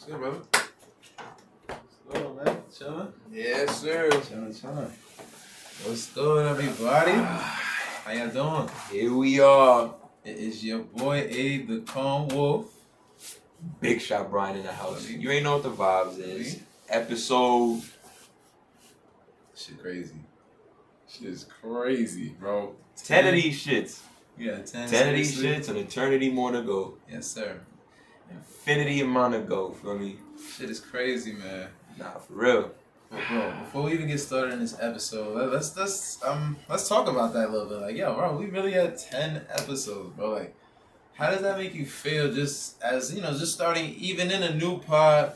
Good, brother. Hello, man. Chilling? Yes, sir. Chilling. What's good, everybody? How y'all doing? Here we are. It is your boy, Abe the Calm Wolf. Big Shot Brian in the house. Buddy. You ain't know what the vibes is. Episode. Shit crazy. Shit is crazy, bro. 10 of these shits. Yeah, 10. 10 of these shits, an eternity more to go. Yes, sir. Infinity amount to go, feel me? Shit is crazy, man. Nah, for real. But bro, before we even get started in this episode, let's talk about that a little bit. Like, yo, bro, we really had 10 episodes, bro. Like, how does that make you feel? Just as just starting even in a new pod,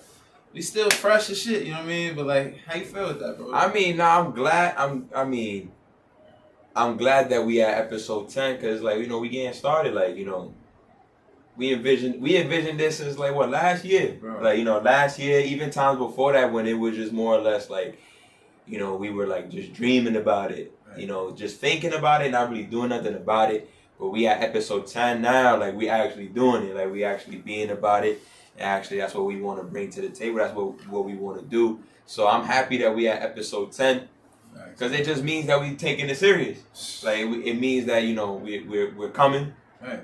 we still fresh as shit. You know what I mean? But like, how you feel with that, bro? I mean, nah, I'm glad. I'm glad that we at episode 10 because, like, we getting started. Like, we envisioned this since like what, last year, bro. Like, last year, even times before that when it was just more or less like, we were like just dreaming about it, Right. just thinking about it, not really doing nothing about it. But we at episode 10 now, like we actually doing it, like we actually being about it. And actually, that's what we want to bring to the table. That's what we want to do. So I'm happy that we at episode 10 because it just means that we taking it serious. Like it means that we're coming. Right.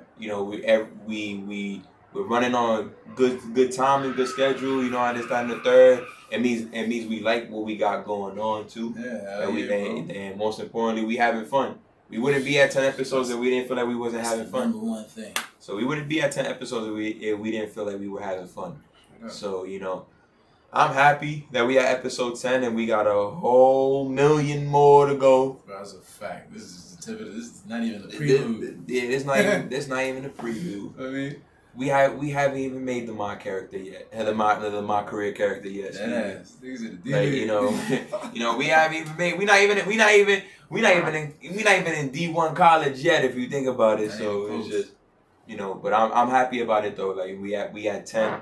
We're running on good time and good schedule. And this, that, and the third. It means we like what we got going on too. Yeah, and most importantly, we having fun. We wouldn't be at 10 episodes if we didn't feel like we wasn't having fun. Number one thing. So we wouldn't be at 10 episodes if we didn't feel like we were having fun. Yeah. So I'm happy that we at episode 10 and we got a whole million more to go. Bro, that's a fact. This is the tip of it. This is not even the prelude. Yeah, it's not even a preview. I mean, we haven't even made the my character yet. The my career character yet. Yes. Like, we haven't even made. We not even in D1 college yet. If you think about it, so it's just But I'm happy about it though. Like we had 10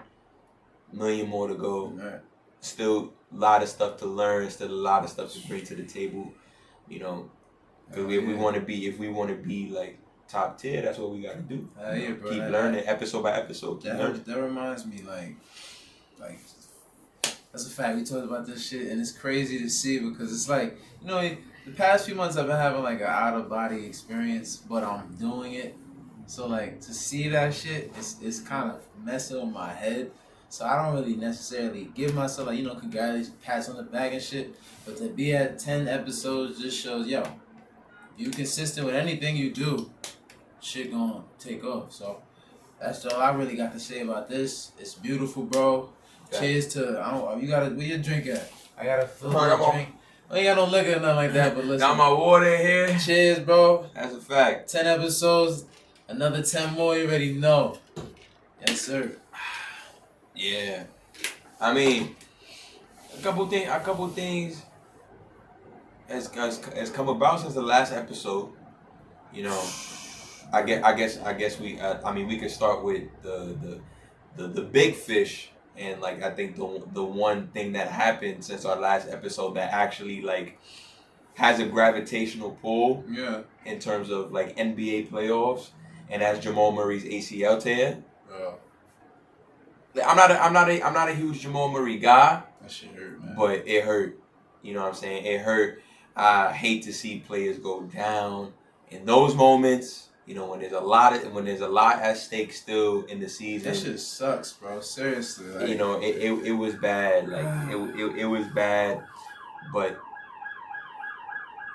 million more to go. Right. Still a lot of stuff to learn. Still a lot of stuff to bring to the table. Because if we want to be like top tier, that's what we got to do. Yeah, bro, keep learning episode by episode. That reminds me, like that's a fact. We talked about this shit, and it's crazy to see because it's like the past few months I've been having like an out of body experience, but I'm doing it. So like to see that shit, it's kind of messing with my head. So I don't really necessarily give myself like congratulations, pats on the back and shit. But to be at 10 episodes just shows you consistent with anything you do, shit gonna take off. So that's all I really got to say about this. It's beautiful, bro. Okay. Cheers to where your drink at? I gotta fill my drink. I ain't got no liquor or nothing like that, but listen. Got my water in here. Cheers, bro. That's a fact. 10 episodes, another 10 more, you already know. Yes, sir. Yeah. I mean, a couple things has come about since the last episode. I guess we we could start with the big fish, and like I think the one thing that happened since our last episode that actually like has a gravitational pull in terms of like NBA playoffs, and that's Jamal Murray's ACL tear. I'm not a huge Jamal Murray guy. That shit hurt, man. But it hurt. You know what I'm saying? It hurt. I hate to see players go down in those moments. When there's a lot at stake still in the season. That shit sucks, bro. Seriously. Like, it was bad. Like it was bad. But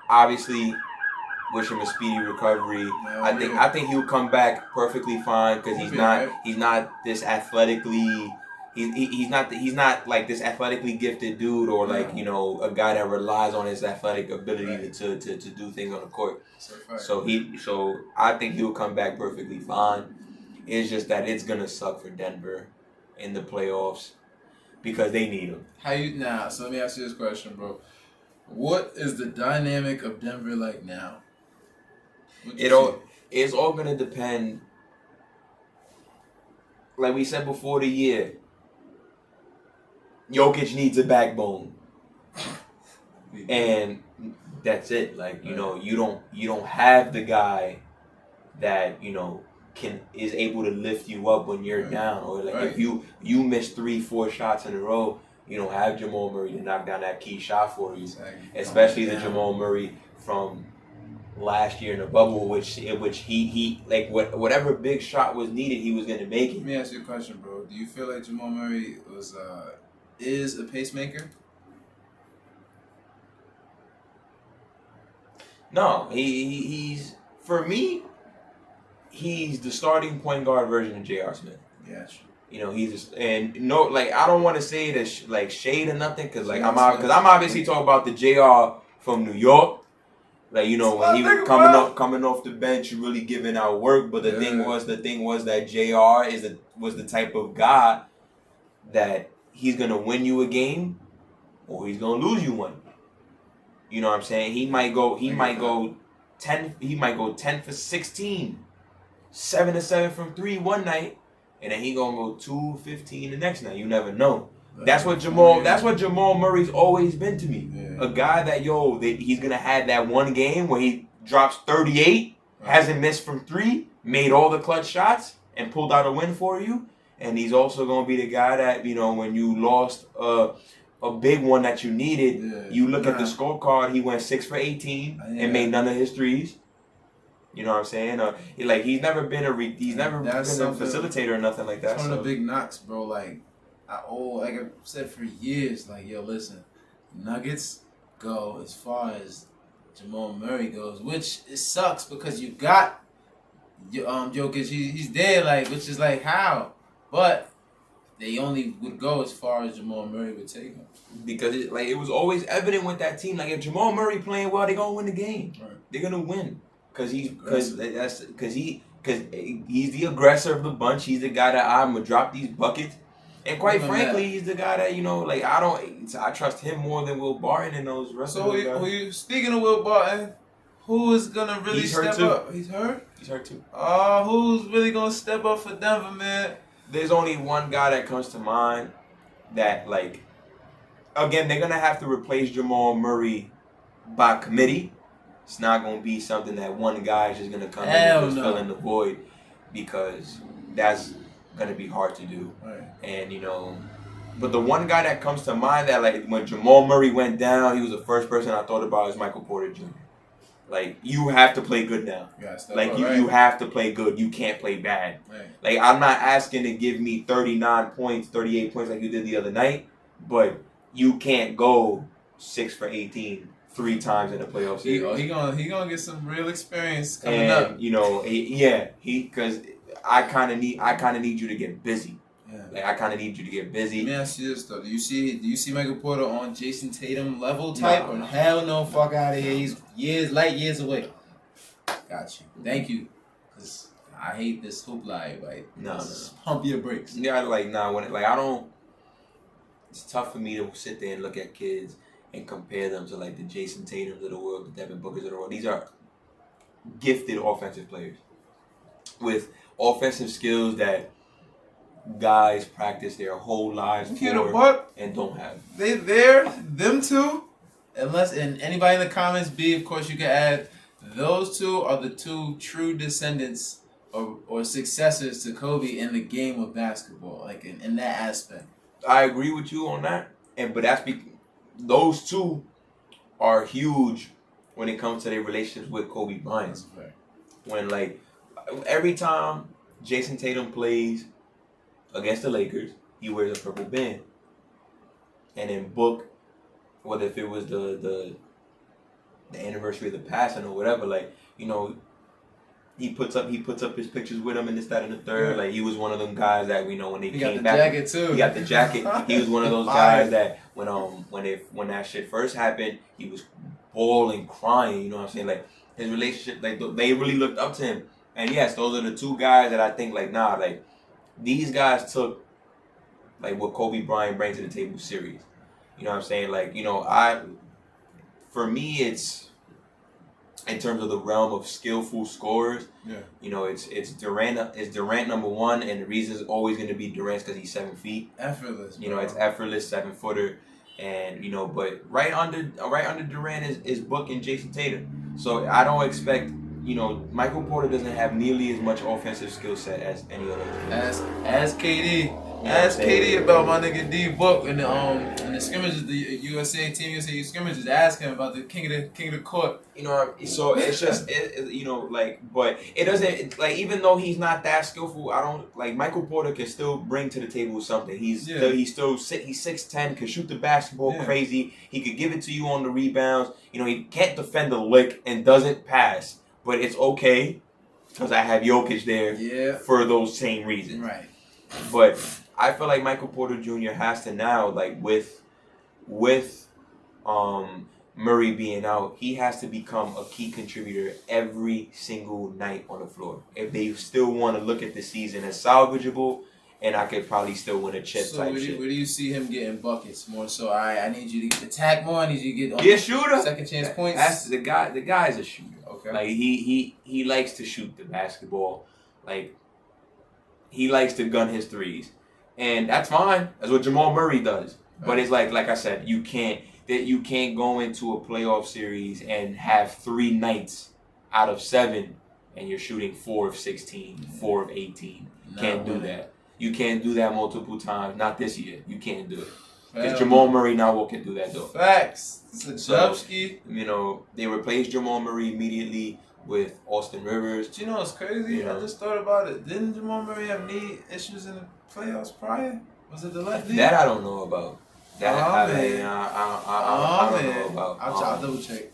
obviously, wish him a speedy recovery. No, I think he'll come back perfectly fine because he's not this athletically. He's not like this athletically gifted dude or like a guy that relies on his athletic ability to do things on the court. So I think he'll come back perfectly fine. It's just that it's gonna suck for Denver in the playoffs because they need him. So let me ask you this question, bro. What is the dynamic of Denver like now? It's all gonna depend. Like we said before the year, Jokic needs a backbone, and that's it. Like you don't have the guy that is able to lift you up when you're down, or like if you miss 3-4 shots in a row, you don't have Jamal Murray to knock down that key shot for you, especially the Jamal Murray from last year in the bubble, which he like whatever big shot was needed, he was gonna make it. Let me ask you a question, bro. Do you feel like Jamal Murray is a pacemaker? No, he's for me. He's the starting point guard version of J.R. Smith. Yeah, true. You know, he's just, and no, like I don't want to say that like shade or nothing, because like I'm obviously talking about the J.R. from New York. Like, you know, when he was coming off the bench, really giving out work. But the thing was that J.R. was the type of guy that he's gonna win you a game, or he's gonna lose you one. You know what I'm saying? He might go 10 for 16, 7 to 7 from 3 one night, and then he gonna go 2-15 the next night. You never know. That's what Jamal Murray's always been to me. Yeah. A guy that he's gonna have that one game where he drops 38, hasn't missed from 3, made all the clutch shots, and pulled out a win for you. And he's also gonna be the guy that, you know, when you lost a big one that you needed, you look at the scorecard, he went 6 for 18 and made none of his threes. You know what I'm saying? He's never been a facilitator or nothing like that. That's one of the big knocks, bro. Like I've said for years, like, yo, listen, Nuggets go as far as Jamal Murray goes, which it sucks because you got Jokic, he's there, like, which is like how, but they only would go as far as Jamal Murray would take them. Because it was always evident with that team, like if Jamal Murray playing well, they're gonna win the game. Right. They're gonna win because he's the aggressor of the bunch. He's the guy that I'm gonna drop these buckets. And quite frankly, he's the guy that, you know, like I trust him more than Will Barton and those rest of those guys. Speaking of Will Barton, who is gonna really step up? He's hurt? He's hurt too. Who's really gonna step up for Denver, man? There's only one guy that comes to mind that, like, again, they're gonna have to replace Jamal Murray by committee. It's not gonna be something that one guy is just gonna come in and just fill in the void, because that's gonna be hard to do. Right. And, you know, but the one guy that comes to mind that, like, when Jamal Murray went down, he was the first person I thought about is Michael Porter Jr. Like, you have to play good now. You have to play good. You can't play bad. Right. Like, I'm not asking to give me 39 points, 38 points like you did the other night, but you can't go 6 for 18 3 times in the playoff series. He gonna get some real experience coming up. You know, because I kind of need you to get busy. Yeah. Like, I kind of need you to get busy. Let me ask you this though: Do you see Michael Porter on Jason Tatum level type? No. Hell no! Fuck out of here! He's light years away. Got you. Thank you. Cause I hate this hoopla, like, no. Pump your brakes. Yeah, like, nah. I don't. It's tough for me to sit there and look at kids and compare them to, like, the Jason Tatums of the world, the Devin Bookers of the world. These are gifted offensive players with offensive skills that guys practice their whole lives for and don't have. Them two, and anybody in the comments, of course, you can add, those two are the two true descendants or successors to Kobe in the game of basketball, like in that aspect. I agree with you on that, but that's because those two are huge when it comes to their relationships with Kobe Bryant. Right. When, like, every time Jason Tatum plays against the Lakers, he wears a purple band. And in Book, whether if it was the anniversary of the passing or whatever, like, you know, he puts up his pictures with him and this, that, and the third. Yeah. Like, he was one of them guys that, we know, when they came back. He got the jacket too. He got the jacket. He was one of those guys that when that shit first happened, he was bawling, crying. You know what I'm saying? Like, his relationship, like, they really looked up to him. And yes, those are the two guys that I think, like, nah, like, these guys took, like, what Kobe Bryant brings to the table serious. You know what I'm saying? Like, you know, for me, it's, in terms of the realm of skillful scorers, you know, it's Durant number one, and the reason it's always going to be Durant's because he's 7 feet. Effortless. You know, it's effortless, 7-footer, and, you know, but right under Durant is Book and Jason Tatum. So I don't expect, Michael Porter doesn't have nearly as much offensive skill set as any other player. As KD. Ask KD about my nigga D Book in the scrimmages, the Team USA scrimmages. Ask him about the king of the court. So it's just but it doesn't even though he's not that skillful. I don't like Michael Porter can still bring to the table something. He's 6'10", can shoot the basketball crazy. He could give it to you on the rebounds. He can't defend a lick and doesn't pass, but it's okay because I have Jokic there for those same reasons. Right. But I feel like Michael Porter Jr. has to now, with Murray being out, he has to become a key contributor every single night on the floor. If they still want to look at the season as salvageable, and I could probably still win a chip type shit. Where do you see him getting buckets more? So I need you to attack more. I need you to get be a shooter. Second chance points. That's the guy. The guy's a shooter. Okay. Like he likes to shoot the basketball. Like he likes to gun his threes. And that's fine. That's what Jamal Murray does. But it's like I said, you can't go into a playoff series and have 3 nights out of 7 and you're shooting 4 of 16, 4 of 18. You can't do that. You can't do that multiple times. Not this year. You can't do it. Because Jamal Murray now can do that though. Facts. So, they replaced Jamal Murray immediately with Austin Rivers. Do you know what's crazy? I just thought about it. Didn't Jamal Murray have knee issues in the playoffs prior? Was it the left knee? That I don't know about. I don't know about. I'll double check.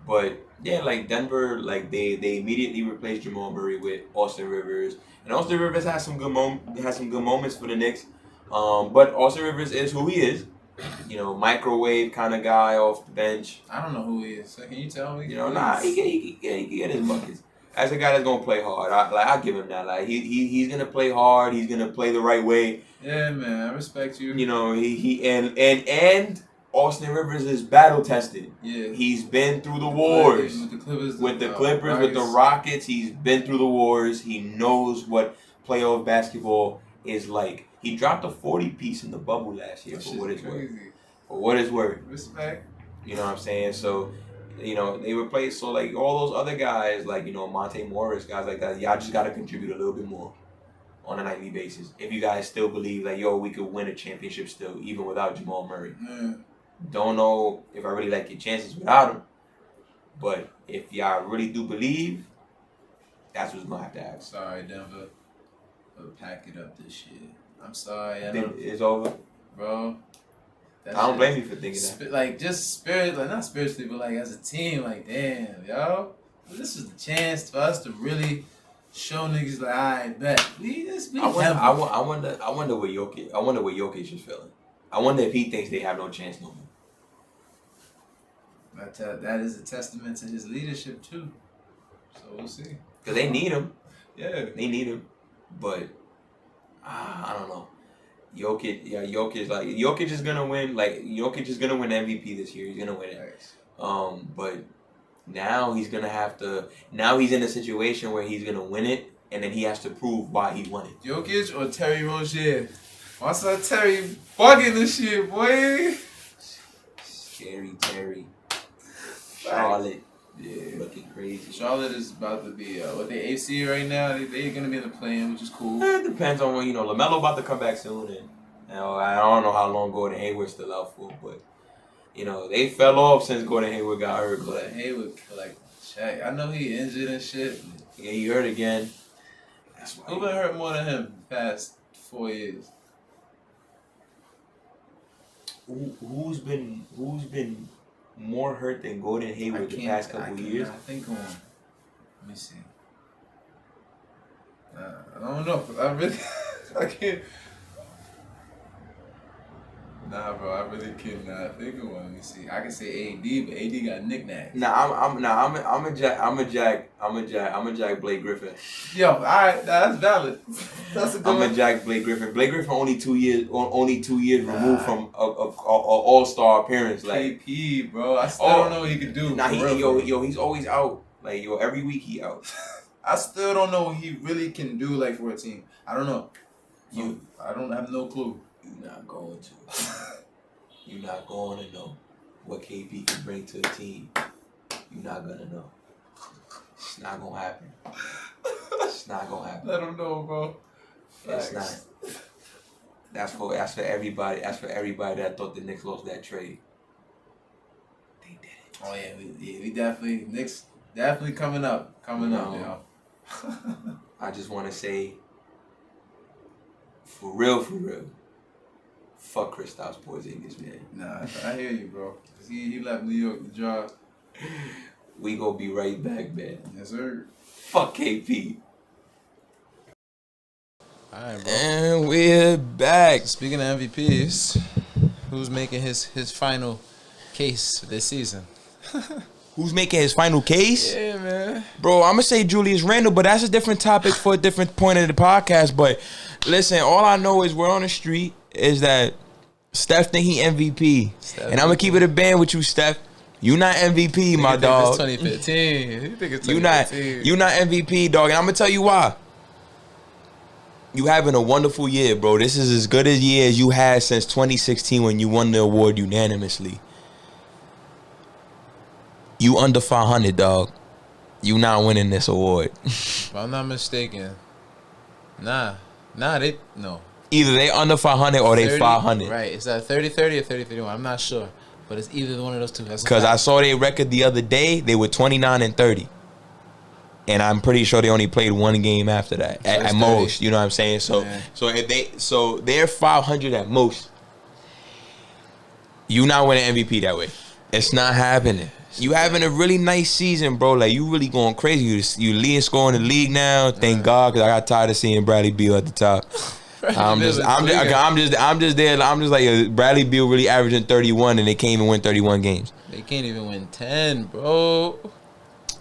But yeah, Denver, they immediately replaced Jamal Murray with Austin Rivers, and Austin Rivers has some good moments for the Knicks. But Austin Rivers is who he is. Microwave kind of guy off the bench. I don't know who he is. So can you tell me? He can get his buckets. As a guy that's gonna play hard, I give him that. He's gonna play hard. He's gonna play the right way. Yeah, man, I respect you. And Austin Rivers is battle tested. Yeah, he's been through the wars with the Clippers, with the Rockets. He's been through the wars. He knows what playoff basketball is like. He dropped a 40-piece in the bubble last year for what it's worth. For what it's worth. Respect. You know what I'm saying? So, they replaced all those other guys, Monte Morris, guys like that. Y'all just gotta contribute a little bit more on a nightly basis. If you guys still believe we could win a championship still, even without Jamal Murray. Don't know if I really like your chances without him. But if y'all really do believe, that's what's gonna have to happen. Sorry, Denver. But pack it up this year. I'm sorry. It's over, bro. I don't blame you for thinking that. Just spirit, not spiritually, but as a team, damn, yo, this is the chance for us to really show niggas I bet. I wonder what Jokic. I wonder what Jokic is feeling. I wonder if he thinks they have no chance no more. That is a testament to his leadership too. So we'll see. Because they need him. Yeah, they need him, but I don't know. Jokic is gonna win. Jokic is gonna win MVP this year. He's gonna win it. Nice. But now he's gonna have to. Now he's in a situation where he's gonna win it, and then he has to prove why he won it. Jokic or Terry Rozier? I saw Terry bugging this shit, boy. Scary Terry. Charlotte. Yeah, looking crazy. Charlotte is about to be they AC right now. They're gonna be in the play-in, which is cool. It depends on when LaMelo about to come back soon, and I don't know how long Gordon Hayward's still out for, but they fell off since Gordon Hayward got hurt. But Hayward check. I know he injured and shit. Yeah, he hurt again. That's why. Who been hurt more than him the past 4 years? Who's been more hurt than Gordon Hayward the past couple years? I think on. Let me see. I don't know. I can't. Nah, bro, I really cannot think of one. Let me see. I can say AD, but AD got knickknacks. I'm a Jack Blake Griffin. Yo, all right, that's valid. That's a good one. I'm a Jack Blake Griffin. Blake Griffin only 2 years removed from a all-star appearance. KP, bro. I still don't know what he could do. He's always out. Every week he out. I still don't know what he really can do for a team. I don't know. I don't have no clue. You're not going to. You're not going to know what KP can bring to the team. You're not gonna know. It's not gonna happen. It's not gonna happen. Let him know, bro. It's not. That's for everybody. That's for everybody that thought the Knicks lost that trade. They did it. Oh yeah, we definitely Knicks definitely coming up, yo. I just want to say, for real, fuck Kristaps Porzingis, man. Nah, I hear you, bro. Cause he left New York to draw. We gonna be right back, man. Yes, sir. Fuck KP. Alright, bro. And we're back. Speaking of MVPs, who's making his final case this season? Who's making his final case? Yeah, man. Bro, I'm gonna say Julius Randle, but that's a different topic for a different point of the podcast. But listen, all I know is we're on the street is that Steph think he MVP. And I'm gonna keep it a band with you, Steph. You not MVP, my dog. It's 2015. You think it's 2015. You not MVP, dog. And I'm gonna tell you why. You having a wonderful year, bro. This is as good a year as you had since 2016 when you won the award unanimously. You under 500, dog. You not winning this award. If I'm not mistaken. Nah, no. Either they under 500 or 30, they 500. Right. It's at 30-30 or 30-31. I'm not sure. But it's either one of those two. Because I saw their record the other day. They were 29-30. And I'm pretty sure they only played one game after that. So at most. You know what I'm saying? So yeah. so they're 500 at most. You not winning MVP that way. It's not happening. You having a really nice season, bro. Like, you really going crazy. You leading score in the league now. Thank God, because I got tired of seeing Bradley Beal at the top. I'm just there. I'm just like, Bradley Beal really averaging 31, and they can't even win 31 games. They can't even win 10, bro.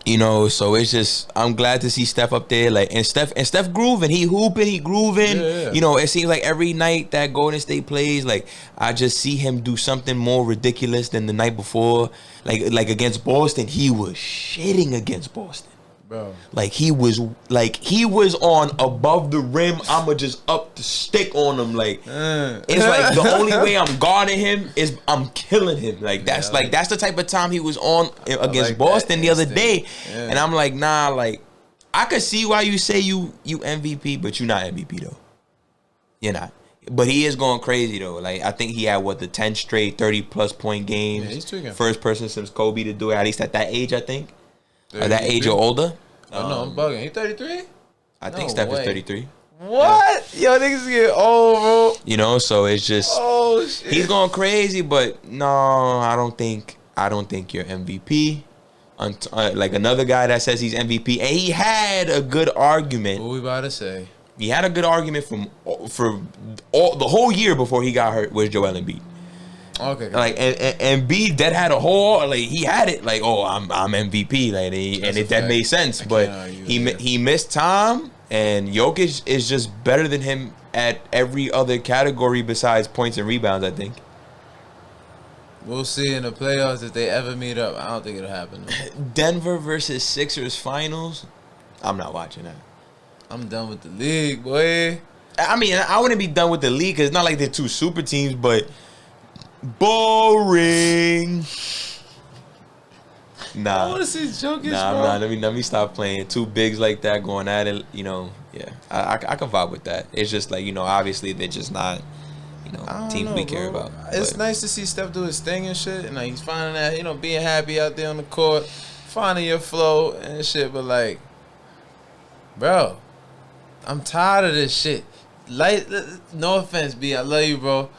You know, so it's just, I'm glad to see Steph up there, like, and Steph grooving, he hooping, he grooving. Yeah. You know, it seems like every night that Golden State plays, like, I just see him do something more ridiculous than the night before. Like against Boston, he was shitting against Boston. Bro. Like he was on above the rim. I'ma just up the stick on him. Like it's like the only way I'm guarding him is I'm killing him. Like that's that's the type of time he was on against like Boston the other day. Yeah. And I'm like, nah, like I could see why you say you MVP, but you're not MVP though. You're not. But he is going crazy though. Like I think he had the 10 straight 30+ point games. Yeah, he's tweaking. First person since Kobe to do it, at least at that age, I think. At that age or older. Oh, no, I'm bugging. He 33? I think Steph is 33. What? Yeah. Yo, niggas get old, bro. You know, so it's just shit. He's going crazy, but no, I don't think you're MVP. Like another guy that says he's MVP, and he had a good argument. What we about to say? He had a good argument for all the whole year before he got hurt was Joel Embiid. Okay. Like and B that had a whole he had it like I'm MVP like that made sense, but he missed time, and Jokic is just better than him at every other category besides points and rebounds. I think we'll see in the playoffs if they ever meet up. I don't think it'll happen. Denver versus Sixers finals. I'm not watching that. I'm done with the league, boy. I mean, I wouldn't be done with the league because it's not like they're two super teams, but. Boring. Nah. I want to see Jokic, bro. Nah. Let me stop playing. Two bigs like that going at it. You know, yeah. I can vibe with that. It's just like, you know, obviously they're just not, you know, teams we care about. It's nice to see Steph do his thing and shit, and like he's finding that, you know, being happy out there on the court, finding your flow and shit. But like, bro, I'm tired of this shit. Like, no offense, B, I love you, bro.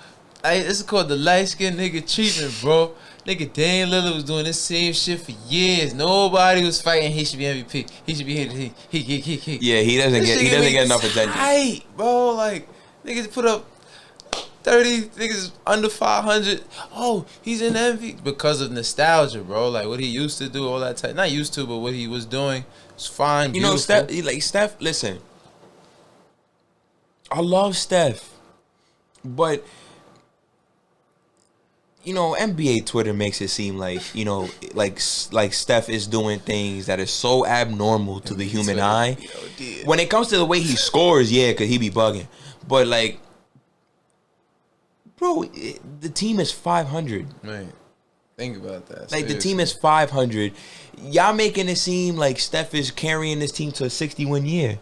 This is called the light-skinned nigga treatment, bro. Nigga, Damian Lillard was doing this same shit for years. Nobody was fighting. He should be MVP. He should be here. He. Yeah, he doesn't get enough attention. Tight, bro. Like, niggas put up 30. Niggas under 500. Oh, he's an MVP because of nostalgia, bro. Like what he used to do, all that time. Not used to, but what he was doing was fine. You know, Steph. Listen, I love Steph, but. You know, NBA Twitter makes it seem like, you know, like Steph is doing things that are so abnormal to the human eye. When it comes to the way he scores, yeah, because he be bugging. But, like, bro, the team is 500. Right. Think about that. Like, the team is 500. Y'all making it seem like Steph is carrying this team to a 60-win year.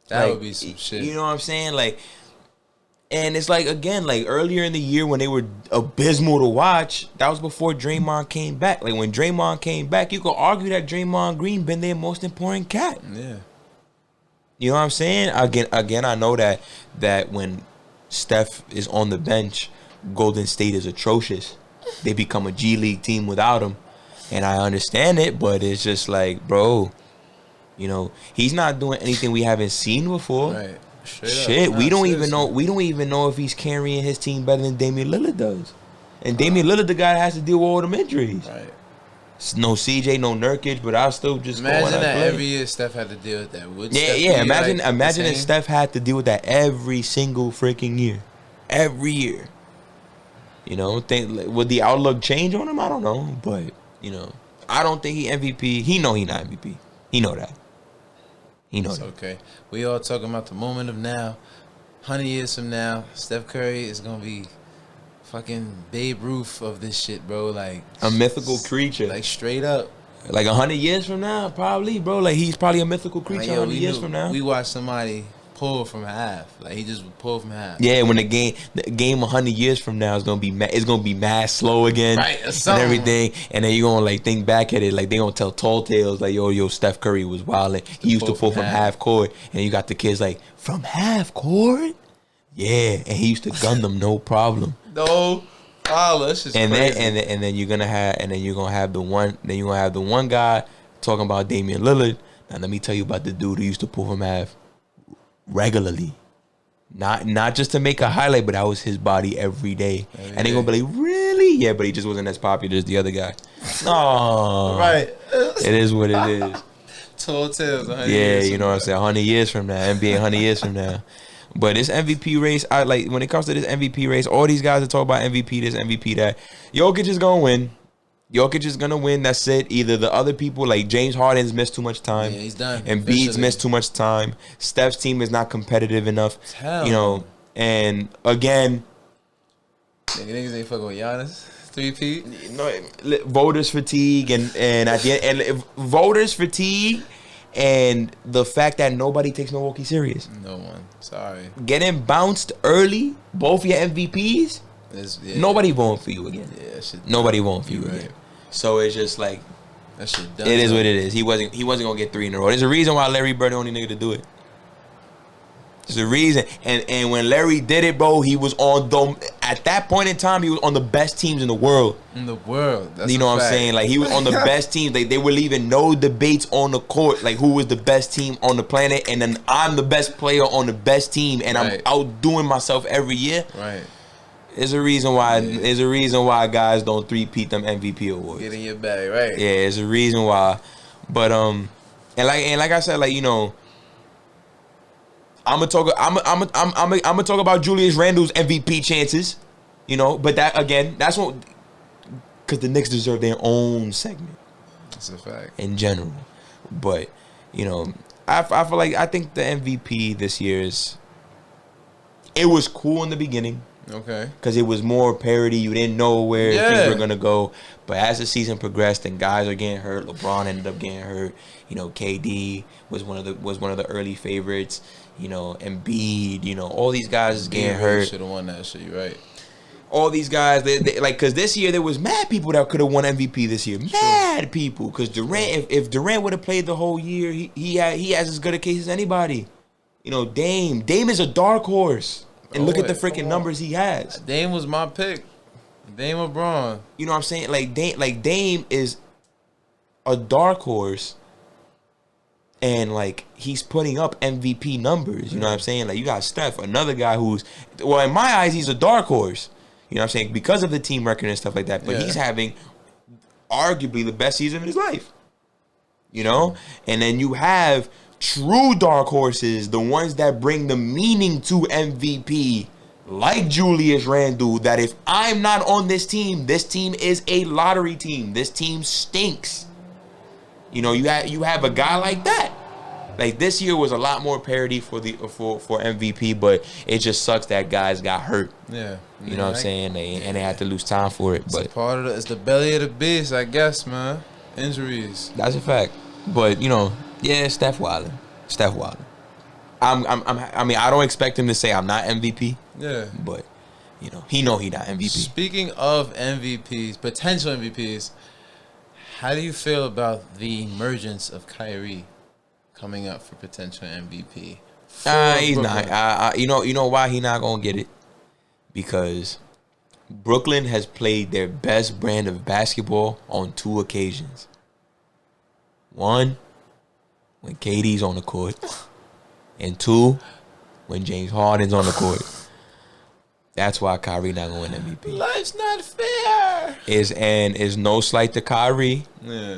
That would be some shit. You know what I'm saying? Like, and it's like, again, like earlier in the year when they were abysmal to watch, that was before Draymond came back. Like, when Draymond came back, you could argue that Draymond Green been their most important cat. Yeah. You know what I'm saying? Again, I know that when Steph is on the bench, Golden State is atrocious. They become a G League team without him. And I understand it, but it's just like, bro, you know, he's not doing anything we haven't seen before. Right. Shit, we don't even know if he's carrying his team better than Damian Lillard does. And Damian Lillard, the guy that has to deal with all them injuries. Right. No CJ, no Nurkic, but I'll still just imagine that every year Steph had to deal with that. Imagine if Steph had to deal with that every single freaking year. Every year. You know, would the outlook change on him? I don't know. But, you know, I don't think he MVP. He know he not MVP. He know that. He knows. Okay. We all talking about the moment of now. 100 years from now, Steph Curry is going to be fucking Babe Ruth of this shit, bro. Like, a mythical creature. Like, straight up. Like 100 years from now, probably, bro. Like, he's probably a mythical creature 100 years from now. We watched somebody pull from half. Like, he just pulled from half. Yeah, when the game 100 years from now is gonna be mad slow again, right, and everything, and then you're gonna like think back at it, like they gonna tell tall tales, like yo, Steph Curry was wilding. He used to pull from half court, and you got the kids like, from half court, yeah, and he used to gun them no problem. No. Oh, that's just and crazy. then you're gonna have the one guy talking about Damian Lillard. Now let me tell you about the dude who used to pull from half regularly, not just to make a highlight, but that was his body every day. And they gonna be like, really? Yeah, but he just wasn't as popular as the other guy. No, right. It is what it is. Tall tales. Yeah, you know what I'm saying. 100 years from now, NBA 100 years from now. But this MVP race, I like when it comes to this MVP race, all these guys that talk about MVP this, MVP that. Jokic is gonna win. Jokic is gonna win. That's it. Either the other people, like James Harden's missed too much time. Yeah, he's done. And Embiid's missed too much time. Steph's team is not competitive enough. You know, and again, niggas ain't fucking with Giannis. 3P. No, voters fatigue and at the end, and voters fatigue. And the fact that nobody takes Milwaukee serious. No one. Sorry. Getting bounced early, both your MVPs, nobody voting for you again. Yeah, nobody voting for you again. So it's just like, that shit done. It is what it is. He wasn't gonna get 3 in a row. There's a reason why Larry Bird the only nigga to do it. There's a reason. And when Larry did it, bro, he was at that point in time, he was on the best teams in the world. That's you know what I'm saying? Like, he was on the best teams. Like, they were leaving no debates on the court. Like, who was the best team on the planet? And then I'm the best player on the best team, and I'm outdoing myself every year. Right. There's a reason why. Yeah. There's a reason why guys don't three-peat them MVP awards. Get in your bag, right? Yeah, there's a reason why. But and like I said, like, you know, I'm gonna talk about Julius Randle's MVP chances, you know. But that again, that's what, because the Knicks deserve their own segment. That's a fact. In general, but you know, I feel like I think the MVP this year it was cool in the beginning. Okay. Because it was more parity. You didn't know where things were gonna go. But as the season progressed and guys are getting hurt, LeBron ended up getting hurt. You know, KD was one of the early favorites. You know, Embiid. You know, all these guys is getting hurt. Should have won that shit. You're right. All these guys, they like, because this year there was mad people that could have won MVP this year. Mad people. Because Durant, if Durant would have played the whole year, he has as good a case as anybody. You know, Dame is a dark horse. And look at the freaking numbers he has. Dame was my pick. Dame LeBron. You know what I'm saying? Like Dame is a dark horse, and like he's putting up MVP numbers. You know what I'm saying? Like, you got Steph, another guy who's, well, in my eyes, he's a dark horse. You know what I'm saying? Because of the team record and stuff like that. But he's having arguably the best season of his life. You know? And then you have true dark horses, the ones that bring the meaning to MVP, like Julius Randle, that if I'm not on this team is a lottery team. This team stinks. You know, you have a guy like that. Like this year was a lot more parity for MVP, but it just sucks that guys got hurt. Yeah, you know what I'm saying? And they had to lose time for it. But it's part of it's the belly of the beast, I guess, man. Injuries. That's a fact. But Steph Wildin. I mean, I don't expect him to say I'm not MVP. Yeah, but he not MVP. Speaking of MVPs, potential MVPs, how do you feel about the emergence of Kyrie coming up for potential MVP? He's not. You know why he not gonna get it? Because Brooklyn has played their best brand of basketball on 2 occasions. One, when KD's on the court, and 2, when James Harden's on the court. That's why Kyrie not going to win MVP. Life's not fair. Is no slight to Kyrie. Yeah.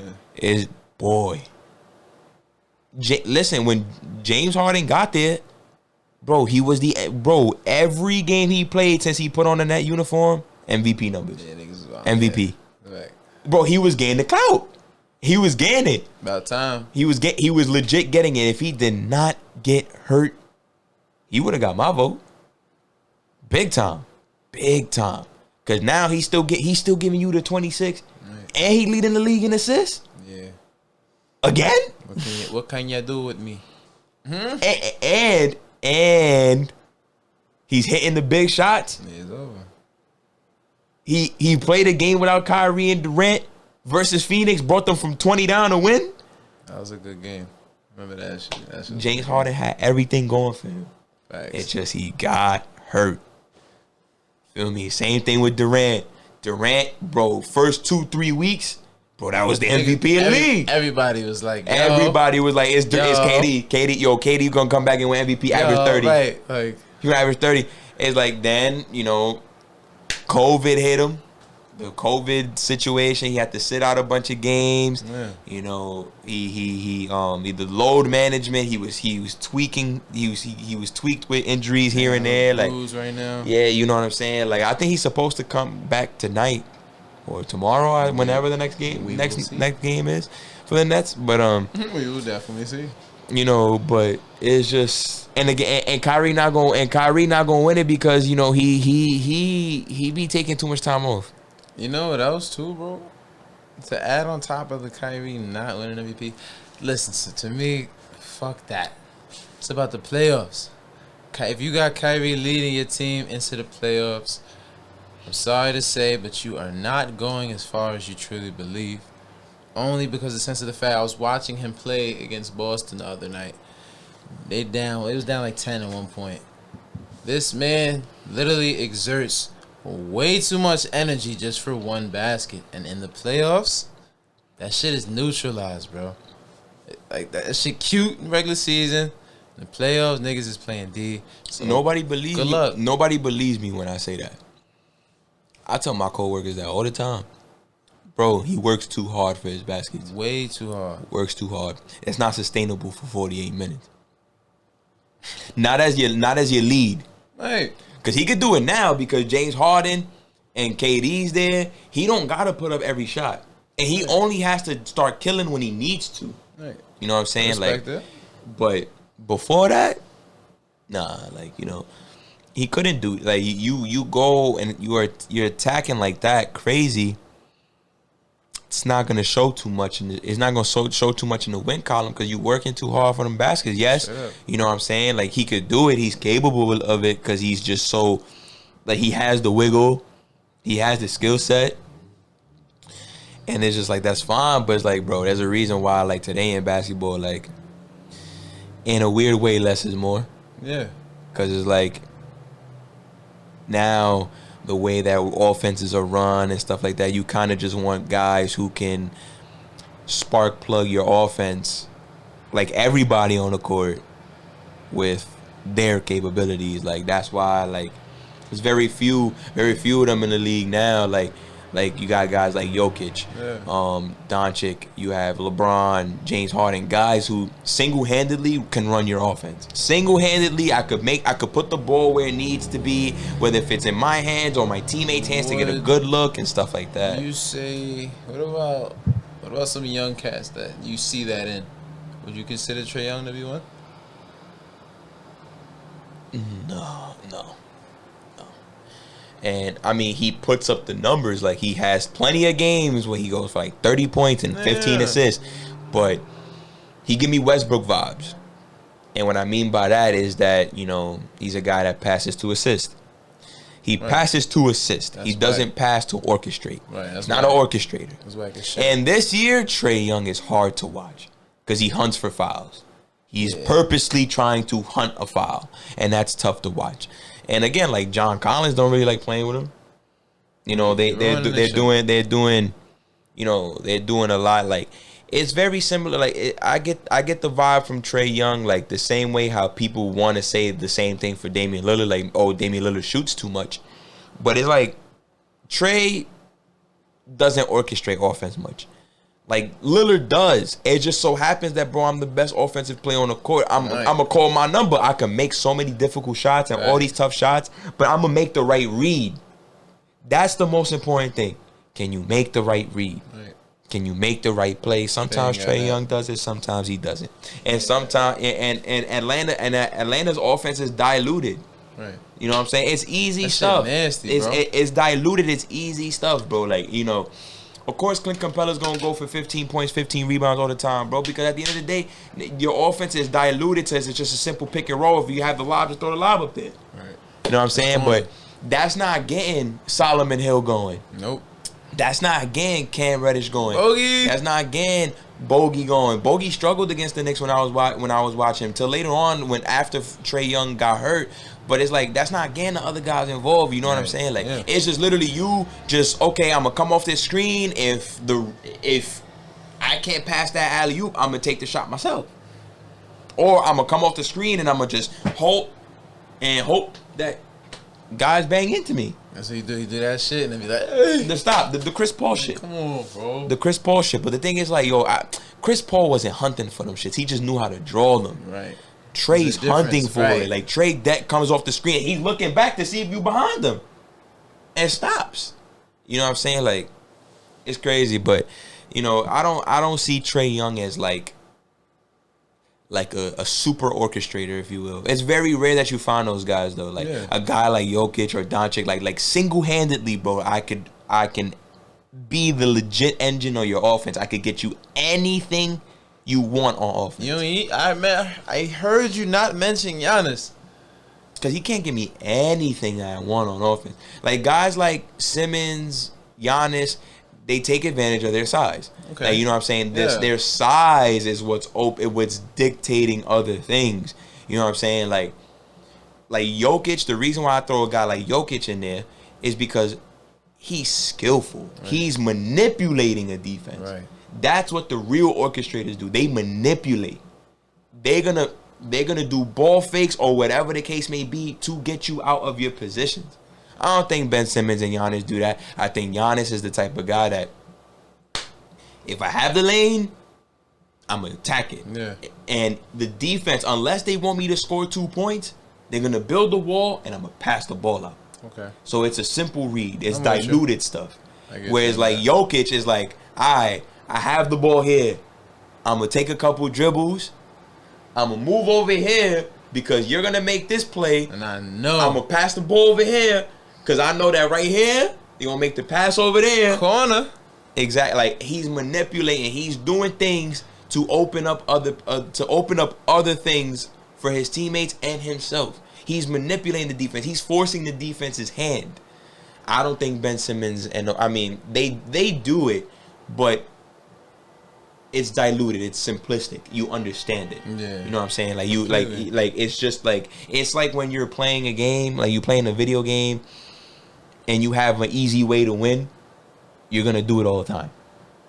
Listen, when James Harden got there, bro, every game he played since he put on the net uniform, MVP numbers. Yeah, MVP. Right. Bro, he was getting the clout. He was getting it. About time. He was legit getting it. If he did not get hurt, he would have got my vote. Big time. Cause now he's still giving you the 26, right. And he leading the league in assists. Yeah. Again? What can you do with me? And he's hitting the big shots. It's over. He played a game without Kyrie and Durant versus Phoenix, brought them from 20 down to win. That was a good game. Remember that shit. James Harden had everything going for him. Facts. It's just he got hurt. Feel me? Same thing with Durant. Bro, first 2-3 weeks, bro, that was the MVP of the league. Everybody was like, it's KD. KD gonna come back and win MVP, average 30. Right, like you average 30. It's like then, COVID hit him. The COVID situation, he had to sit out a bunch of games. Yeah. He the load management. He was tweaking. He was tweaked with injuries here and there. Like right now. Yeah, you know what I'm saying. Like I think he's supposed to come back tonight or tomorrow, whenever the next game is for the Nets. But we will definitely see. But it's just and Kyrie not gonna win it because he be taking too much time off. You know what else too, bro? To add on top of the Kyrie not winning MVP, listen, so to me, fuck that. It's about the playoffs. If you got Kyrie leading your team into the playoffs, I'm sorry to say, but you are not going as far as you truly believe. Only because of the sense of the fact I was watching him play against Boston the other night. It was down like 10 at one point. This man literally exerts way too much energy just for one basket, and in the playoffs, that shit is neutralized, bro. Like that shit cute in regular season. In the playoffs, niggas is playing D. So nobody believes me. Nobody believes me when I say that. I tell my coworkers that all the time. Bro, he works too hard for his baskets. Way too hard. Works too hard. It's not sustainable for 48 minutes. Not as your lead. Right. Because he could do it now because James Harden and KD's there. He don't got to put up every shot. And he only has to start killing when he needs to. Right. You know what I'm saying? Respect that. But before that, he couldn't do it. Like you go and you're attacking like that crazy. It's not gonna show too much, it's not gonna show too much in the win column because you're working too hard for them baskets. Yes, you know what I'm saying. Like he could do it, he's capable of it because he's just so, like he has the wiggle, he has the skill set, and it's just like that's fine. But it's like, bro, there's a reason why like today in basketball, like in a weird way, less is more. Yeah, because it's like now. The way that offenses are run and stuff like that, you kind of just want guys who can spark plug your offense, like everybody on the court, with their capabilities. Like that's why, like, there's very few of them in the league now. Like you got guys like Jokic, Doncic, you have LeBron, James Harden, guys who single-handedly can run your offense. Single-handedly, I could put the ball where it needs to be, whether if it's in my hands or my teammates' hands to get a good look and stuff like that. You say, what about some young cats that you see that in? Would you consider Trey Young to be one? No. And I mean, he puts up the numbers. Like, he has plenty of games where he goes for like 30 points and 15 assists. But he give me Westbrook vibes. And what I mean by that is that, you know, he's a guy that passes to assist. He passes to assist. He doesn't pass to orchestrate. Right. He's not an orchestrator. That's whack as shit. And this year, Trey Young is hard to watch because he hunts for fouls. He's purposely trying to hunt a foul, and that's tough to watch. And again, like, John Collins don't really like playing with him. You know, they're doing a lot. Like, it's very similar. Like, I get the vibe from Trey Young, like the same way how people want to say the same thing for Damian Lillard, like, oh, Damian Lillard shoots too much. But it's like Trey doesn't orchestrate offense much. Like, Lillard does. It just so happens that, bro, I'm the best offensive player on the court. I'm gonna call my number. I can make so many difficult shots and all these tough shots, but I'm gonna make the right read. That's the most important thing. Can you make the right read? Right. Can you make the right play? Sometimes Trey Young does it, sometimes he doesn't. And sometimes and Atlanta's offense is diluted. Right. You know what I'm saying? It's easy stuff. Nasty, bro. It's diluted. It's easy stuff, bro. Like, you know, of course, Clint Capella's going to go for 15 points, 15 rebounds all the time, bro, because at the end of the day, your offense is diluted to it's just a simple pick and roll. If you have the lob, just throw the lob up there. Right. You know what I'm saying? But that's not getting Solomon Hill going. Nope. That's not getting Cam Reddish going. Bogey. That's not getting Bogey going. Bogey struggled against the Knicks when I was watching him till later on when after Trey Young got hurt. But it's like, that's not getting the other guys involved. You know what I'm saying? Like, it's just literally you just, okay, I'm going to come off this screen. If I can't pass that alley-oop, I'm going to take the shot myself. Or I'm going to come off the screen and I'm going to just hope that guys bang into me. That's what you do. You do that shit and then be like, hey. The Chris Paul shit. Come on, bro. The Chris Paul shit. But the thing is, like, Chris Paul wasn't hunting for them shits. He just knew how to draw them. Right. Trey's hunting for it. Like, Trey Deck comes off the screen. He's looking back to see if you behind him. And stops. You know what I'm saying? Like, it's crazy. But, you know, I don't see Trey Young as like a super orchestrator, if you will. It's very rare that you find those guys, though. Like, a guy like Jokic or Doncic, like single-handedly, bro, I can be the legit engine of your offense. I could get you anything you want on offense. I heard you not mention Giannis. Because he can't give me anything that I want on offense. Like, guys like Simmons, Giannis, they take advantage of their size. Okay. Like, you know what I'm saying? Their size is what's dictating other things. You know what I'm saying? Like Jokic, the reason why I throw a guy like Jokic in there is because he's skillful. Right. He's manipulating a defense. Right. That's what the real orchestrators do. They manipulate. They're gonna do ball fakes or whatever the case may be to get you out of your positions. I don't think Ben Simmons and Giannis do that. I think Giannis is the type of guy that if I have the lane, I'm gonna attack it. Yeah. And the defense, unless they want me to score 2 points, they're gonna build the wall and I'm gonna pass the ball out. Okay. So it's a simple read. It's diluted stuff. Whereas like Jokic is like, I have the ball here. I'm going to take a couple dribbles. I'm going to move over here because you're going to make this play. And I know. I'm going to pass the ball over here because I know that right here, you're going to make the pass over there. Corner. Exactly. Like, he's manipulating. He's doing things to open up other things for his teammates and himself. He's manipulating the defense. He's forcing the defense's hand. I don't think Ben Simmons they do it, but it's diluted. It's simplistic. You understand it. Yeah. You know what I'm saying? Like like it's just like it's like when you're playing a game, like you playing a video game, and you have an easy way to win. You're gonna do it all the time.